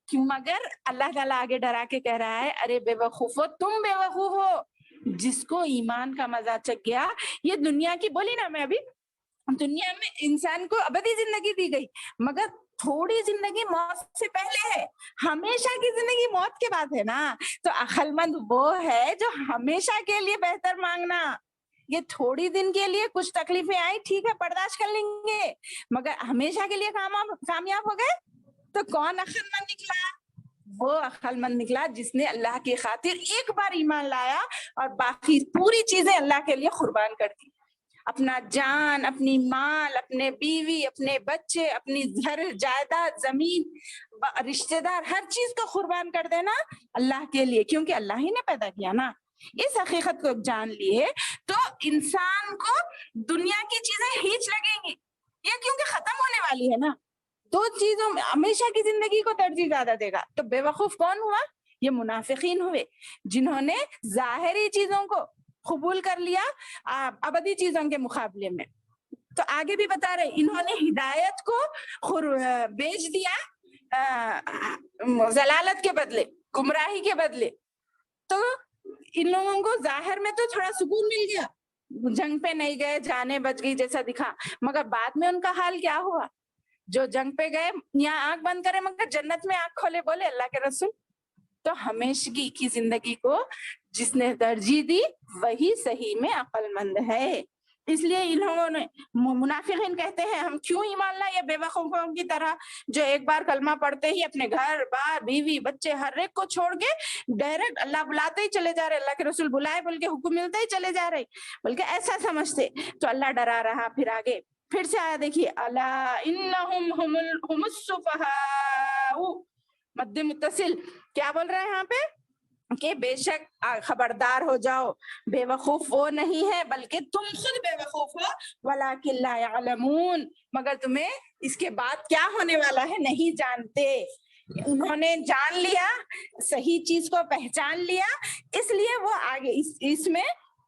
[SPEAKER 1] کیوں؟ مگر اللہ تعالیٰ آگے ڈرا کے کہہ رہا ہے ارے بے وقوف ہو، تم بے وقوف ہو، جس کو ایمان کا مزہ چکھ گیا۔ یہ دنیا کی بولی نا میں ابھی، دنیا میں انسان کو ابدی زندگی دی گئی، مگر تھوڑی زندگی موت سے پہلے ہے، ہمیشہ کی زندگی موت کے بعد ہے نا۔ تو عقل مند وہ ہے جو ہمیشہ کے لیے بہتر مانگنا، یہ تھوڑی دن کے لیے کچھ تکلیفیں آئی ٹھیک ہے برداشت کر لیں گے، مگر ہمیشہ کے لیے کامیاب ہو گئے تو کون عقل مند نکلا؟ وہ عقل مند نکلا جس نے اللہ کی خاطر ایک بار ایمان لایا اور باقی پوری چیزیں اللہ کے لیے قربان کر دی، اپنا جان، اپنی مال، اپنے بیوی، اپنے بچے، اپنی گھر جائیداد، زمین، رشتہ دار، ہر چیز کو قربان کر دینا اللہ کے لیے، کیونکہ اللہ ہی نے پیدا کیا نا۔ اس حقیقت کو جان لیے تو انسان کو دنیا کی چیزیں ہیچ لگیں گی، یہ کیونکہ ختم ہونے والی ہے نا، دو چیزوں میں ہمیشہ کی زندگی کو ترجیح زیادہ دے گا۔ تو بے وقوف کون ہوا؟ یہ منافقین ہوئے جنہوں نے ظاہری چیزوں کو قبول کر لیا ابدی چیزوں کے مقابلے میں۔ تو آگے بھی بتا رہے انہوں نے ہدایت کو بیچ دیا ضلالت کے بدلے، گمراہی کے بدلے۔ تو ان لوگوں کو ظاہر میں تو تھوڑا سکون مل گیا، جنگ پہ نہیں گئے، جانے بچ گئی جیسا دکھا، مگر بعد میں ان کا حال کیا ہوا؟ جو جنگ پہ گئے یہاں آنکھ بند کرے مگر جنت میں آنکھ کھولے، بولے اللہ کے رسول۔ تو ہمیشگی کی زندگی کو جس نے ترجیح دی وہی صحیح میں عقل مند ہے۔ اس لیے انہوں نے منافقین کہتے ہیں ہم کیوں ایمان لائے، یہ بے وقوفوں کی طرح جو ایک بار کلمہ پڑھتے ہی اپنے گھر بار بیوی بچے ہر ایک کو چھوڑ کے ڈائریکٹ اللہ بلاتے ہی چلے جا رہے، اللہ کے رسول بلائے بول کے حکم ملتے ہی چلے جا رہے، بلکہ ایسا سمجھتے۔ تو اللہ ڈرا رہا، پھر آگے پھر سے آیا دیکھیے، الا انہم ہم السفہاء، مد متصل کیا بول رہے ہیں یہاں پہ کہ بے شک خبردار ہو جاؤ، بے وقوف وہ نہیں ہے بلکہ تم خود بے وقوف ہو، ولکن لا یعلمون، مگر تمہیں اس کے بعد کیا ہونے والا ہے نہیں جانتے۔ انہوں نے جان لیا، صحیح چیز کو پہچان لیا، اس لیے وہ آگے اس میں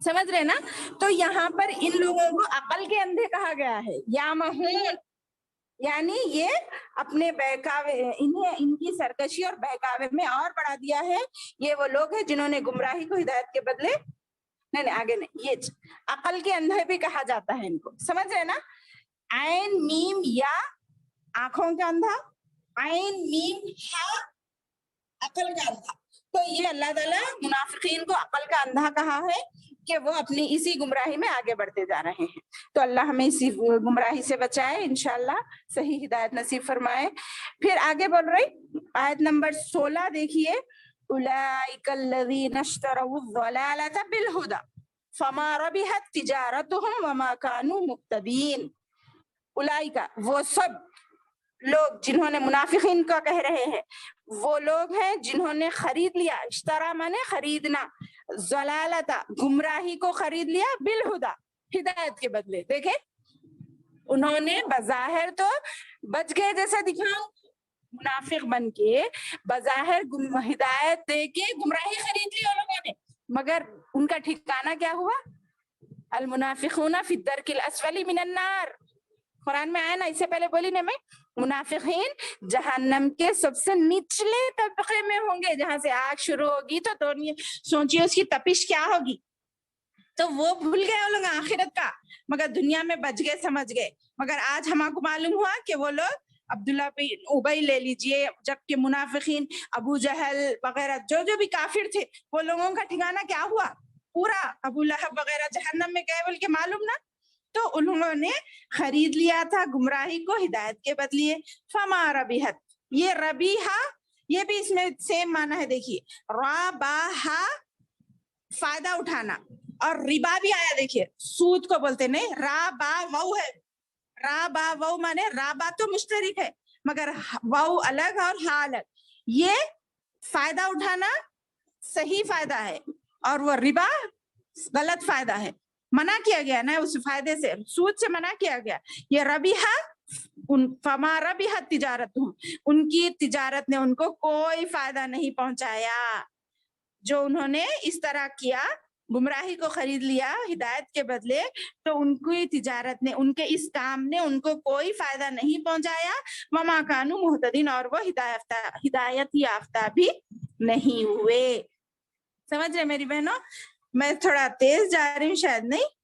[SPEAKER 1] سمجھ رہے نا؟ تو یہاں پر ان لوگوں کو عقل کے اندھے کہا گیا ہے، یا مہون، یعنی یہ اپنے بہکاوے، انہیں ان کی سرکشی اور بہکاوے میں اور بڑھا دیا ہے. یہ وہ لوگ ہیں جنہوں نے گمراہی کو ہدایت کے بدلے، نہیں آگے نہیں، یہ عقل کے اندھے بھی کہا جاتا ہے ان کو. سمجھ رہے نا؟ عین میم یا آنکھوں کا اندھا، عین میم ہا عقل کا اندھا. تو یہ اللہ تعالیٰ منافقین کو عقل کا اندھا کہا ہے کہ وہ اپنی اسی گمراہی میں آگے بڑھتے جا رہے ہیں. تو اللہ ہمیں اسی گمراہی سے بچائے، انشاءاللہ صحیح ہدایت نصیب فرمائے. پھر آگے بول رہی آیت نمبر 16 دیکھیے، اولئک الذین اشتروا الضلالۃ بالہدی فما ربحت تجارتهم وما كانوا مهتدین. اولئک وہ سب لوگ جنہوں نے، منافقین کا کہہ رہے ہیں، وہ لوگ ہیں جنہوں نے خرید لیا، اشترا مانے خریدنا، ضلالتا گمراہی کو خرید لیا، بالہدا ہدایت کے بدلے. دیکھیں انہوں نے بظاہر تو بچ گئے جیسا دکھاؤ، منافق بن کے بظاہر ہدایت دے کے گمراہی خرید لی ان لوگوں نے، مگر ان کا ٹھکانہ کیا ہوا؟ المنافقون فی الدرک الاسفل من النار. قرآن میں آیا نا، اس سے پہلے بولی نا میں، منافقین جہنم کے سب سے نچلے طبقے میں ہوں گے، جہاں سے آگ شروع ہوگی تو سوچیے اس کی تپش کیا ہوگی. تو وہ بھول گئے وہ لوگ آخرت کا، مگر دنیا میں بچ گئے، سمجھ گئے. مگر آج ہم کو معلوم ہوا کہ وہ لوگ عبداللہ بن ابی لے لیجئے، جبکہ منافقین ابو جہل وغیرہ جو بھی کافر تھے، وہ لوگوں کا ٹھکانہ کیا ہوا؟ پورا ابو لہب وغیرہ جہنم میں گئے بول کے معلوم نا. تو انہوں نے خرید لیا تھا گمراہی کو ہدایت کے بدلے. فما ربحت، یہ ربیحہ یہ بھی اس میں سیم معنی ہے. دیکھیے رابحہ فائدہ اٹھانا، اور ربا بھی آیا، دیکھیے سود کو بولتے نہیں، رابا وو ہے، رابا وو مانے رابا تو مشترک ہے مگر وو الگ اور ہا الگ. یہ فائدہ اٹھانا صحیح فائدہ ہے اور وہ ربا غلط فائدہ ہے، منع کیا گیا نا اس فائدے سے، سود سے منع کیا گیا. یہ ربیحہ فما ربحت تجارتہم، ان کی تجارت نے ان کو کوئی فائدہ نہیں پہنچایا. جو انہوں نے اس طرح کیا، گمراہی کو خرید لیا ہدایت کے بدلے، تو ان کی تجارت نے، ان کے اس کام نے ان کو کوئی فائدہ نہیں پہنچایا. وما کانوا مہتدین، اور وہ ہدایت یافتہ بھی نہیں ہوئے. سمجھ رہے میری بہنوں؟ میں تھوڑا تیز جا رہی ہوں شاید، نہیں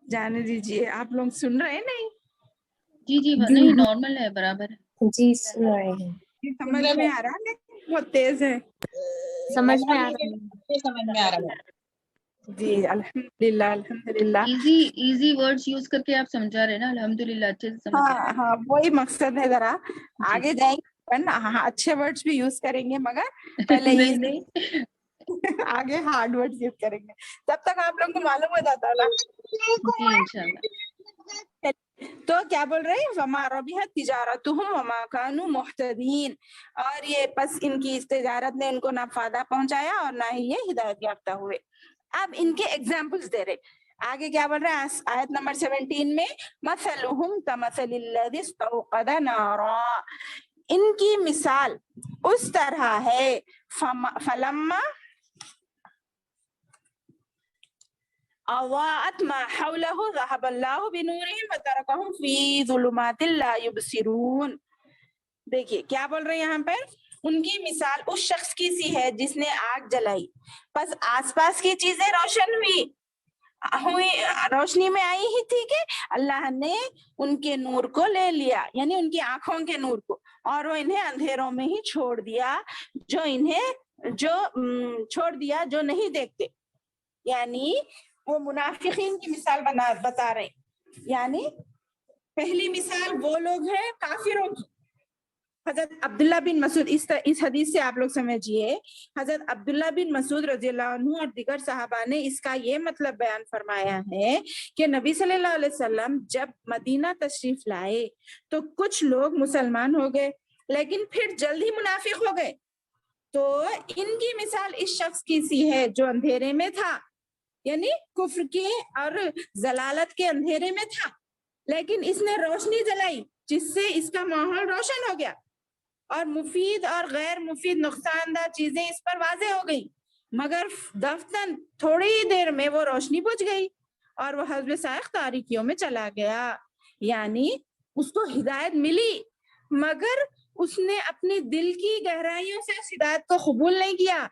[SPEAKER 1] جانے دیجیے. آپ لوگ سن رہے ہیں؟ نہیں
[SPEAKER 2] جی نہیں نارمل ہے، برابر ہے.
[SPEAKER 3] جی سن رہے ہیں،
[SPEAKER 1] سمجھ میں آ رہا ہے؟ بہت تیز ہے.
[SPEAKER 3] سمجھ میں آ رہا ہے.
[SPEAKER 1] جی الحمدللہ الحمدللہ.
[SPEAKER 2] ایزی ورڈز یوز کر کے آپ سمجھا رہے ہیں نا، الحمدللہ اچھے سے سمجھ رہے ہیں.
[SPEAKER 1] ہاں وہی مقصد ہے. ذرا آگے جائیں گے، ہاں اچھے ورڈز بھی یوز کریں گے، مگر پہلے
[SPEAKER 2] نہیں
[SPEAKER 1] آگے ہارڈ ورڈز یوز کریں گے، تب تک آپ لوگوں کو معلوم ہو جاتا ہے نا.
[SPEAKER 2] جی انشاءاللہ.
[SPEAKER 1] تو کیا بول رہے ہیں؟ وما ربحت تجارتہم وما کانوا مہتدین، اور یہ پس ان کی اس تجارت نے ان کو نہ فائدہ پہنچایا اور نہ ہی یہ ہدایت یافتہ ہوئے. اب ان کے ایگزامپلز دے رہے. آگے کیا بول رہے ہیں آیت نمبر 17 میں؟ مثلہم کمثل الذی استوقد نارا، ان کی مثال اس طرح ہے، فلما اضاءت ما حوله ذهب الله بنورهم وتركهم في ظلمات لا يبصرون. دیکھیے کیا بول رہے ہیں یہاں پر؟ ان کی مثال اس شخص کی سی ہے جس نے آگ جلائی، بس آس پاس کی چیزیں روشن ہوئی، روشنی میں آئی ہی تھی کہ اللہ نے ان کے نور کو لے لیا، یعنی ان کی آنکھوں کے نور کو، اور وہ انہیں اندھیروں میں ہی چھوڑ دیا، چھوڑ دیا جو نہیں دیکھتے. یعنی وہ منافقین کی مثال بتا رہے. یعنی پہلی مثال وہ لوگ ہیں کافروں کی. حضرت عبداللہ بن مسعود، اس حدیث سے آپ لوگ سمجھیے، حضرت عبداللہ بن مسعود رضی اللہ عنہ اور دیگر صحابہ نے اس کا یہ مطلب بیان فرمایا ہے کہ نبی صلی اللہ علیہ وسلم جب مدینہ تشریف لائے تو کچھ لوگ مسلمان ہو گئے، لیکن پھر جلد ہی منافق ہو گئے. تو ان کی مثال اس شخص کی سی ہے جو اندھیرے میں تھا، یعنی کفر کے اور ضلالت کے اندھیرے میں تھا، لیکن اس نے روشنی جلائی جس سے اس کا ماحول روشن ہو گیا. اور مفید اور غیر مفید نقصان دہ چیزیں اس پر واضح ہو گئی، مگر دفتن تھوڑی ہی دیر میں وہ روشنی بجھ گئی اور وہ حسب سائق تاریکیوں میں چلا گیا. یعنی اس کو ہدایت ملی مگر اس نے اپنی دل کی گہرائیوں سے اس ہدایت کو قبول نہیں کیا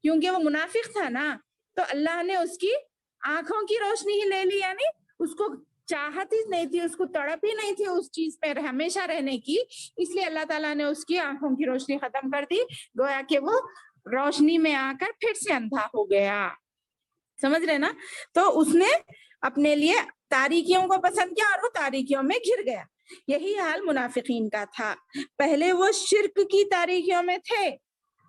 [SPEAKER 1] کیونکہ وہ منافق تھا نا. تو اللہ نے اس کی آنکھوں کی روشنی ہی لے لی، یعنی اس کو چاہت ہی نہیں تھی، اس کو تڑپ ہی نہیں تھی اس چیز پہ ہمیشہ رہنے کی، اس لیے اللہ تعالیٰ نے اس کی آنکھوں کی روشنی ختم کر دی، گویا کہ وہ روشنی میں آ کر پھر سے اندھا ہو گیا. سمجھ رہے نا؟ تو اس نے اپنے لیے تاریکیوں کو پسند کیا اور وہ تاریکیوں میں گر گیا. یہی حال منافقین کا تھا. پہلے وہ شرک کی تاریکیوں میں تھے،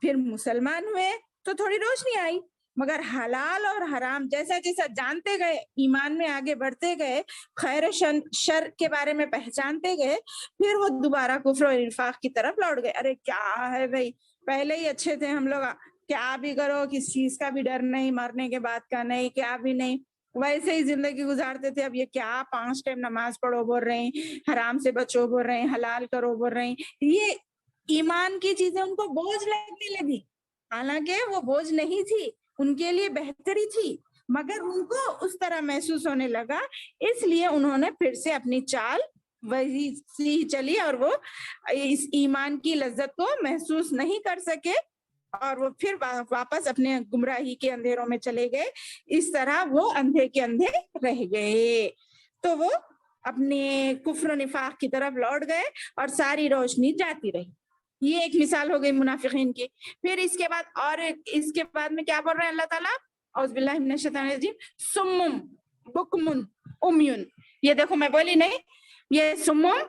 [SPEAKER 1] پھر مسلمان ہوئے تو تھوڑی روشنی آئی، مگر حلال اور حرام جیسا جیسا جانتے گئے، ایمان میں آگے بڑھتے گئے، خیر و شر کے بارے میں پہچانتے گئے، پھر وہ دوبارہ کفر و نفاق کی طرف لوٹ گئے. ارے کیا ہے بھائی، پہلے ہی اچھے تھے ہم لوگ، کیا بھی کرو، کس چیز کا بھی ڈر نہیں، مرنے کے بعد کا نہیں، کیا بھی نہیں، ویسے ہی زندگی گزارتے تھے. اب یہ کیا 5 ٹائم نماز پڑھو بول رہے ہیں، حرام سے بچو بول رہے ہیں، حلال کرو بول رہے ہیں. یہ ایمان کی چیزیں ان کو بوجھ لگنے لگی، حالانکہ وہ بوجھ نہیں تھی، ان کے لیے بہتری تھی، مگر ان کو اس طرح محسوس ہونے لگا، اس لیے انہوں نے پھر سے اپنی چال وہی سی چلی اور وہ اس ایمان کی لذت کو محسوس نہیں کر سکے اور وہ پھر واپس اپنے گمراہی کے اندھیروں میں چلے گئے. اس طرح وہ اندھے کے اندھے رہ گئے. تو وہ اپنے کفر و نفاق کی طرف لوٹ گئے اور ساری روشنی جاتی رہی. یہ ایک مثال ہو گئی منافقین کی. پھر اس کے بعد اور اس کے بعد میں کیا بول رہے ہیں اللہ تعالیٰ؟ اعوذ باللہ من الشیطان الرجیم، سمم بکمن امیون. یہ دیکھو میں بولی نہیں، یہ سمم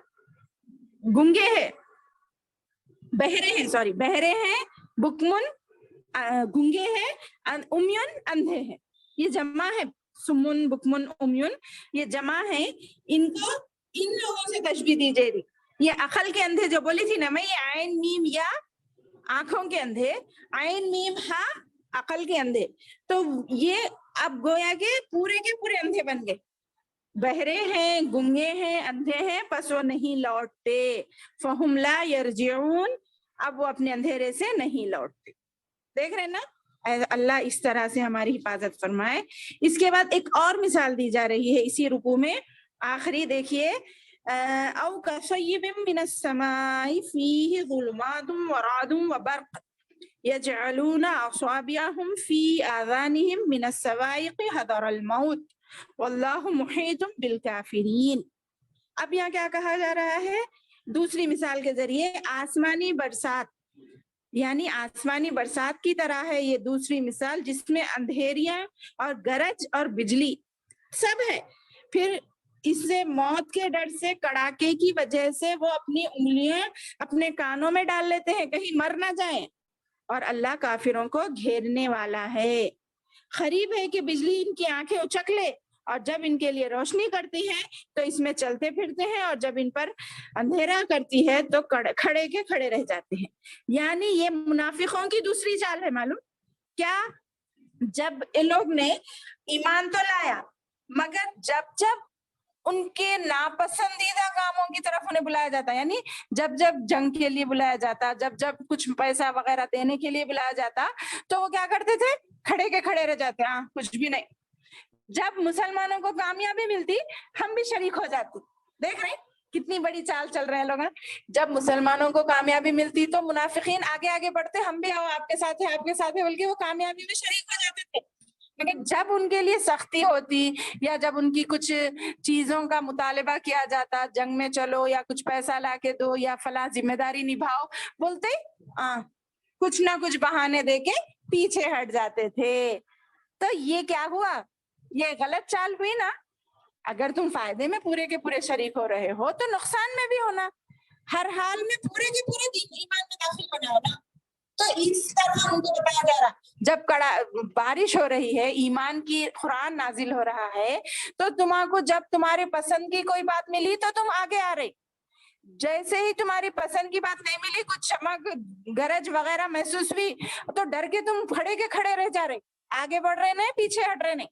[SPEAKER 1] گنگے ہیں، بہرے ہیں، سوری بہرے ہیں، بکمن گنگے ہیں، امیون اندھے ہیں. یہ جمع ہے، سمن بکمن امیون یہ جمع ہے. ان کو ان لوگوں سے تشبیہ دی جائے گی. یہ عقل کے اندھے جو بولی تھی نا میں، یہ عین میم یا آنکھوں کے اندھے، عین میم ہا عقل کے اندھے. تو یہ اب گویا کے پورے اندھے بن گئے، بہرے ہیں، گنگے ہیں، اندھے ہیں، پس وہ نہیں لوٹتے. فہم لا یرجعون، اب وہ اپنے اندھیرے سے نہیں لوٹتے. دیکھ رہے نا؟ اللہ اس طرح سے ہماری حفاظت فرمائے. اس کے بعد ایک اور مثال دی جا رہی ہے اسی رکوع میں، آخری دیکھیے، او کصیب من السماء فیہ ظلمات ورعد وبرق یجعلون اصابعهم فی آذانهم من الصواعق حذر الموت واللہ محیط بالکافرین. اب یہاں کیا کہا جا رہا ہے؟ دوسری مثال کے ذریعے آسمانی برسات، یعنی آسمانی برسات کی طرح ہے یہ دوسری مثال، جس میں اندھیریاں اور گرج اور بجلی سب ہے. پھر اس سے موت کے ڈر سے، کڑاکے کی وجہ سے وہ اپنی انگلیاں اپنے کانوں میں ڈال لیتے ہیں کہیں مر نہ جائیں، اور اللہ کافروں کو گھیرنے والا ہے. قریب ہے کہ بجلی ان کی آنکھیں اچک لے، اور جب ان کے لیے روشنی کرتی ہے تو اس میں چلتے پھرتے ہیں، اور جب ان پر اندھیرا کرتی ہے تو کھڑے کے کھڑے رہ جاتے ہیں. یعنی یہ منافقوں کی دوسری چال ہے. معلوم کیا؟ جب ان لوگ نے ایمان تو لایا، مگر جب ان کے ناپسندیدہ کاموں کی طرف انہیں بلایا جاتا، یعنی جب جنگ کے لیے بلایا جاتا، جب کچھ پیسہ وغیرہ دینے کے لیے بلایا جاتا، تو وہ کیا کرتے تھے؟ کھڑے کے کھڑے رہ جاتے، ہاں کچھ بھی نہیں. جب مسلمانوں کو کامیابی ملتی ہم بھی شریک ہو جاتے. دیکھ رہے کتنی بڑی چال چل رہے ہیں لوگ. جب مسلمانوں کو کامیابی ملتی تو منافقین آگے بڑھتے، ہم بھی آؤ آپ کے ساتھ ہے، آپ کے ساتھ ہے، بلکہ وہ کامیابی میں شریک ہو جاتے تھے. لیکن جب ان کے لیے سختی ہوتی یا جب ان کی کچھ چیزوں کا مطالبہ کیا جاتا، جنگ میں چلو یا کچھ پیسہ لا کے دو یا فلاں ذمہ داری نبھاؤ، بولتے کچھ نہ کچھ بہانے دے کے پیچھے ہٹ جاتے تھے. تو یہ کیا ہوا؟ یہ غلط چال ہوئی نا. اگر تم فائدے میں پورے کے پورے شریک ہو رہے ہو تو نقصان میں بھی ہونا، ہر حال میں پورے کے پورے دین ایمان میں داخل ہونا ہونا. تو اس طرح ان کو بتایا جا رہا، جب بارش ہو رہی ہے، ایمان کی قرآن نازل ہو رہا ہے، تو تمہارے جب تمہارے پسند کی کوئی بات ملی تو تم آگے آ رہے. جیسے ہی تمہاری پسند کی بات نہیں ملی، کچھ چمک گرج وغیرہ محسوس ہوئی تو ڈر کے تم کھڑے کے کھڑے رہ جا رہے، آگے بڑھ رہے نہیں، پیچھے ہٹ رہے نہیں.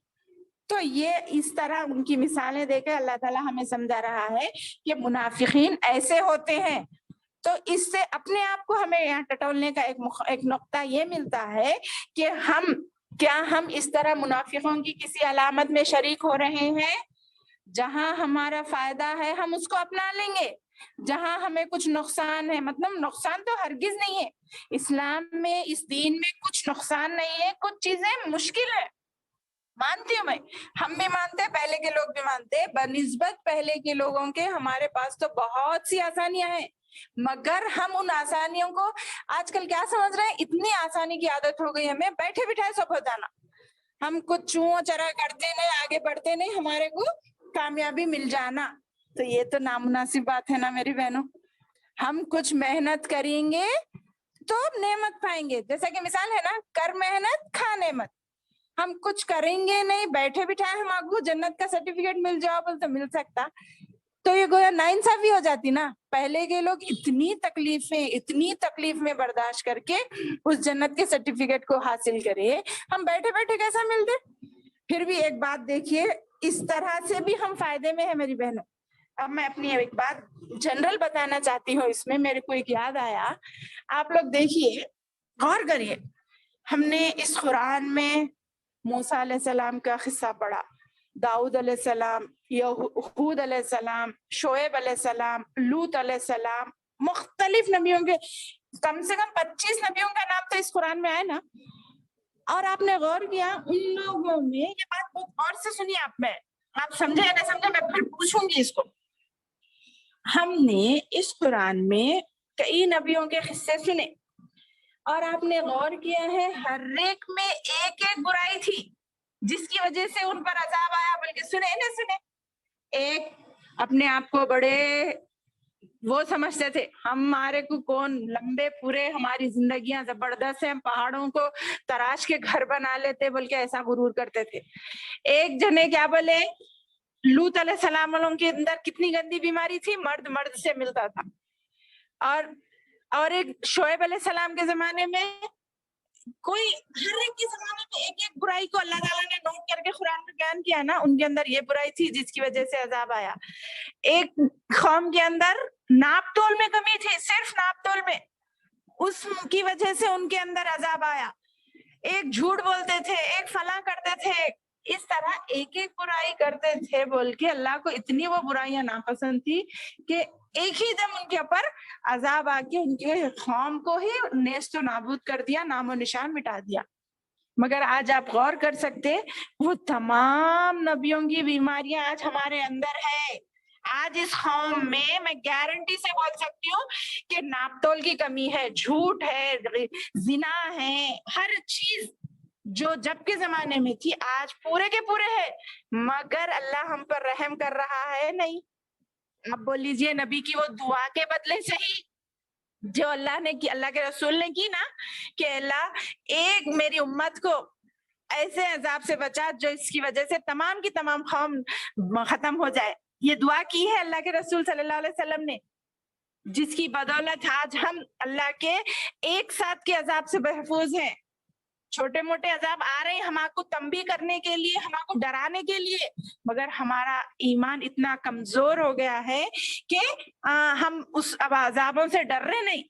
[SPEAKER 1] تو یہ اس طرح ان کی مثالیں دے کے اللہ تعالیٰ ہمیں سمجھا رہا ہے کہ منافقین ایسے ہوتے ہیں. تو اس سے اپنے آپ کو ہمیں یہاں ٹٹولنے کا ایک نقطہ یہ ملتا ہے کہ ہم اس طرح منافقوں کی کسی علامت میں شریک ہو رہے ہیں؟ جہاں ہمارا فائدہ ہے ہم اس کو اپنا لیں گے، جہاں ہمیں کچھ نقصان ہے، مطلب نقصان تو ہرگز نہیں ہے، اسلام میں اس دین میں کچھ نقصان نہیں ہے، کچھ چیزیں مشکل ہے، مانتی ہوں میں، ہم بھی مانتے ہیں، پہلے کے لوگ بھی مانتے ہیں، بنسبت پہلے کے لوگوں کے ہمارے پاس تو بہت سی آسانیاں ہیں، مگر ہم ان آسانیوں کو آج کل کیا سمجھ رہے ہیں، اتنی آسانی کی عادت ہو گئی ہمیں، بیٹھے بٹھائے سب ہو جانا، ہم کچھ چوں چرا کرتے نہیں، آگے بڑھتے نہیں، ہمارے کو کامیابی مل جانا، تو یہ تو نامناسب بات ہے نا میری بہنوں۔ ہم کچھ محنت کریں گے تو نعمت پائیں گے، جیسا کہ مثال ہے نا، کر محنت کھا نعمت، ہم کچھ کریں گے نہیں، بیٹھے بٹھائے ہم آپ کو جنت کا سرٹیفکیٹ مل جاؤ بول تو مل سکتا، تو یہ گویا ناانصافی ہو جاتی نا۔ پہلے کے لوگ اتنی تکلیف میں برداشت کر کے اس جنت کے سرٹیفکیٹ کو حاصل کرے، ہم بیٹھے بیٹھے کیسا ملتے؟ پھر بھی ایک بات دیکھیے، اس طرح سے بھی ہم فائدے میں ہیں میری بہنوں۔ اب میں اپنی ایک بات جنرل بتانا چاہتی ہوں، اس میں میرے کو ایک یاد آیا، آپ لوگ دیکھیے، غور کریے، ہم نے اس قرآن میں موسیٰ علیہ السلام کا قصہ پڑھا، داؤد علیہ السلام، ہود علیہ السلام، شعیب علیہ السلام، لوط علیہ السلام، مختلف نبیوں کے کم سے کم 25 نبیوں کا نام تو اس قرآن میں آئے نا۔ اور آپ نے غور کیا ان لوگوں میں، یہ بات بہت غور سے سنیے، آپ سمجھے یا نہیں سمجھے، میں پھر پوچھوں گی اس کو۔ ہم نے اس قرآن میں کئی نبیوں کے قصے سنے، اور آپ نے غور کیا ہے ہر ایک میں ایک برائی تھی جس کی وجہ سے ان پر عذاب آیا، بلکہ سنے نہ سنے، ایک اپنے آپ کو بڑے وہ سمجھتے تھے، ہمارے کو کون، لمبے پورے ہماری زندگیاں زبردست ہیں، پہاڑوں کو تراش کے گھر بنا لیتے بلکہ ایسا غرور کرتے تھے۔ ایک جنے کیا بولے، لوط علیہ السلام کے اندر کتنی گندی بیماری تھی، مرد سے ملتا تھا، اور ایک شعیب علیہ السلام کے زمانے میں کوئی، ہر ایک کے زمانے میں ایک ایک برائی کو اللہ تعالیٰ نے نوٹ کر کے قرآن میں بیان کیا نا، ان کے اندر یہ برائی تھی جس کی وجہ سے عذاب آیا۔ ایک قوم کے اندر ناپ تول میں کمی تھی، صرف ناپ تول میں، اس کی وجہ سے ان کے اندر عذاب آیا۔ ایک جھوٹ بولتے تھے، ایک فلاں کرتے تھے، اس طرح ایک ایک برائی کرتے تھے بول کے اللہ کو اتنی وہ برائیاں ناپسند تھی کہ ایک ہی دم ان کے اوپر عذاب آ کے ان کے قوم کو ہی نیست و نابود کر دیا، نام و نشان مٹا دیا۔ مگر آج آپ غور کر سکتے، وہ تمام نبیوں کی بیماریاں آج ہمارے اندر ہے۔ آج اس قوم میں گارنٹی سے بول سکتی ہوں کہ ناپ تول کی کمی ہے، جھوٹ ہے، زنا ہے، ہر چیز جو جب کے زمانے میں تھی آج پورے کے پورے ہے، مگر اللہ ہم پر رحم کر رہا ہے نہیں۔ اب بول لیجئے نبی کی وہ دعا کے بدلے صحیح جو اللہ نے کی، اللہ کے رسول نے کی نا، کہ اللہ ایک میری امت کو ایسے عذاب سے بچا جو اس کی وجہ سے تمام کی تمام قوم ختم ہو جائے، یہ دعا کی ہے اللہ کے رسول صلی اللہ علیہ وسلم نے، جس کی بدولت آج ہم اللہ کے ایک ساتھ کے عذاب سے محفوظ ہیں۔ چھوٹے موٹے عذاب آ رہے ہیں ہم آپ کو تنبیہ کرنے کے لیے، ہم آپ کو ڈرانے کے لیے، مگر ہمارا ایمان اتنا کمزور ہو گیا ہے کہ ہم اس عذابوں سے ڈر رہے نہیں،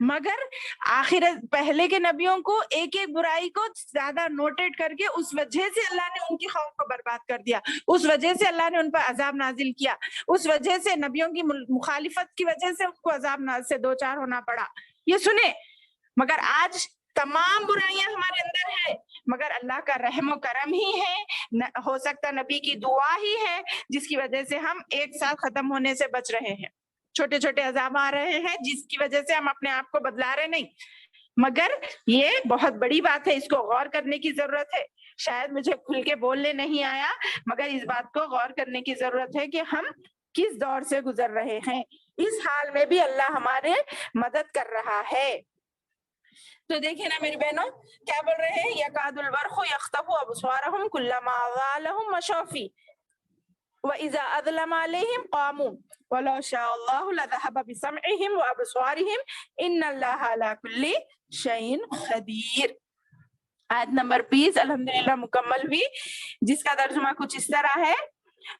[SPEAKER 1] مگر آخر پہلے کے نبیوں کو ایک ایک برائی کو زیادہ نوٹیٹ کر کے اس وجہ سے اللہ نے ان کی قوم کو برباد کر دیا، اس وجہ سے اللہ نے ان پر عذاب نازل کیا، اس وجہ سے نبیوں کی مخالفت کی وجہ سے ان کو عذاب سے دو چار ہونا پڑا۔ یہ سنے، مگر آج تمام برائیاں ہمارے اندر ہے، مگر اللہ کا رحم و کرم ہی ہے، ہو سکتا نبی کی دعا ہی ہے جس کی وجہ سے ہم ایک ساتھ ختم ہونے سے بچ رہے ہیں۔ چھوٹے چھوٹے عذاب آ رہے ہیں جس کی وجہ سے ہم اپنے آپ کو بدلا رہے نہیں، مگر یہ بہت بڑی بات ہے، اس کو غور کرنے کی ضرورت ہے۔ شاید مجھے کھل کے بولنے نہیں آیا، مگر اس بات کو غور کرنے کی ضرورت ہے کہ ہم کس دور سے گزر رہے ہیں، اس حال میں بھی اللہ ہمارے مدد کر رہا ہے۔ تو دیکھیں نا میری بہنوں کیا بول رہے ہیں، یکاد البرق یخطف ابصارهم کلما اضاء لهم مشوا فیہ وَإِذَا أَظْلَمَ عَلَيْهِمْ قَامُوا وَلَوْ شَاءَ اللَّهُ لَذَهَبَ بِسَمْعِهِمْ وَأَبْصَارِهِمْ إِنَّ اللَّهَ عَلَى كُلِّ شَيْءٍ قَدِيرٌ۔ آیت نمبر 20 الحمدللہ مکمل ہوئی، جس کا ترجمہ کچھ اس طرح ہے،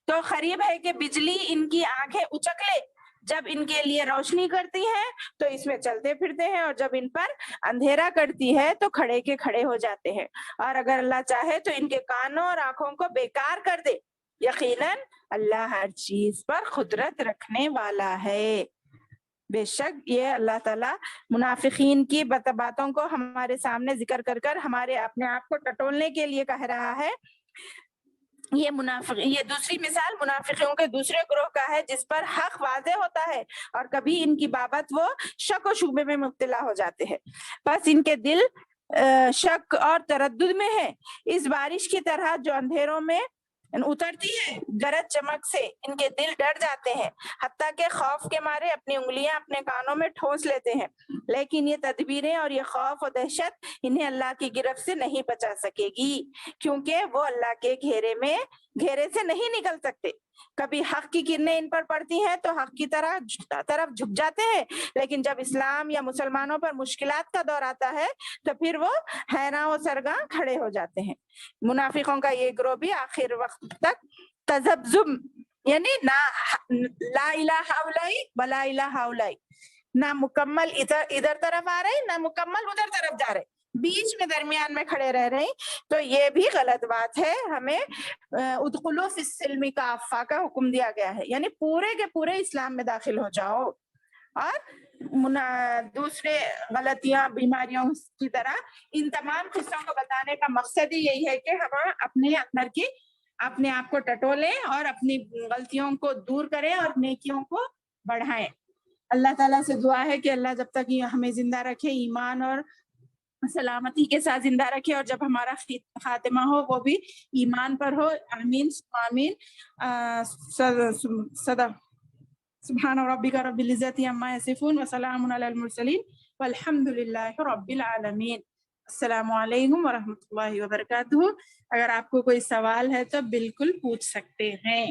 [SPEAKER 1] تو قریب ہے کہ بجلی ان کی آنکھیں اچک لے جب ان کے لیے روشنی کرتی ہے تو اس میں چلتے پھرتے ہیں، اور جب ان پر اندھیرا کرتی ہے تو کھڑے کے کھڑے ہو جاتے ہیں، اور اگر اللہ چاہے تو ان کے کانوں اور آنکھوں کو بیکار کر دے۔ یقیناً اللہ ہر چیز پر قدرت رکھنے والا ہے۔ بے شک یہ اللہ تعالیٰ منافقین کی باتوں کو ہمارے سامنے ذکر کر کر ہمارے اپنے آپ کو ٹٹولنے کے لیے کہہ رہا ہے۔ یہ دوسری مثال منافقوں کے دوسرے گروہ کا ہے جس پر حق واضح ہوتا ہے اور کبھی ان کی بابت وہ شک و شبے میں مبتلا ہو جاتے ہیں، بس ان کے دل شک اور تردد میں ہے۔ اس بارش کی طرح جو اندھیروں میں اترتی ہے، گرج چمک سے ان کے دل ڈر جاتے ہیں، حتیٰ کہ خوف کے مارے اپنی انگلیاں اپنے کانوں میں ٹھونس لیتے ہیں، لیکن یہ تدبیریں اور یہ خوف و دہشت انہیں اللہ کی گرفت سے نہیں بچا سکے گی، کیونکہ وہ اللہ کے گھیرے سے نہیں نکل سکتے۔ کبھی حق کی کرنیں ان پر پڑتی ہیں تو حق کی طرف جھک جاتے ہیں، لیکن جب اسلام یا مسلمانوں پر مشکلات کا دور آتا ہے تو پھر وہ حیراں و سرگاں کھڑے ہو جاتے ہیں۔ منافقوں کا یہ گروہ بھی آخر وقت تک تذبذب، یعنی لا الہ الا ولا الہ الا، نہ مکمل ادھر طرف آ رہے نہ مکمل ادھر طرف جا رہے، بیچ میں درمیان میں کھڑے رہ رہے، تو یہ بھی غلط بات ہے۔ ہمیں ادخلوا فی السلم کافہ کا حکم دیا گیا ہے، یعنی پورے کے پورے اسلام میں داخل ہو جاؤ، اور دوسرے غلطیاں بیماریوں کی طرح ان تمام قصوں کو بتانے کا مقصد ہی یہی ہے کہ ہم اپنے اندر کی اپنے آپ کو ٹٹولیں اور اپنی غلطیوں کو دور کریں اور نیکیوں کو بڑھائیں۔ اللہ تعالیٰ سے دعا ہے کہ اللہ جب تک ہمیں زندہ رکھے ایمان اور سلامتی کے ساتھ زندہ رکھے، اور جب ہمارا خاتمہ ہو وہ بھی ایمان پر ہو۔ آمین آمین۔ صدق سبحان ربک رب العزت عما یصفون وسلام علی المرسلین والحمد للہ رب العالمین۔ السلام علیکم ورحمۃ اللہ وبرکاتہ۔ اگر آپ کو کوئی سوال ہے تو بالکل پوچھ سکتے ہیں۔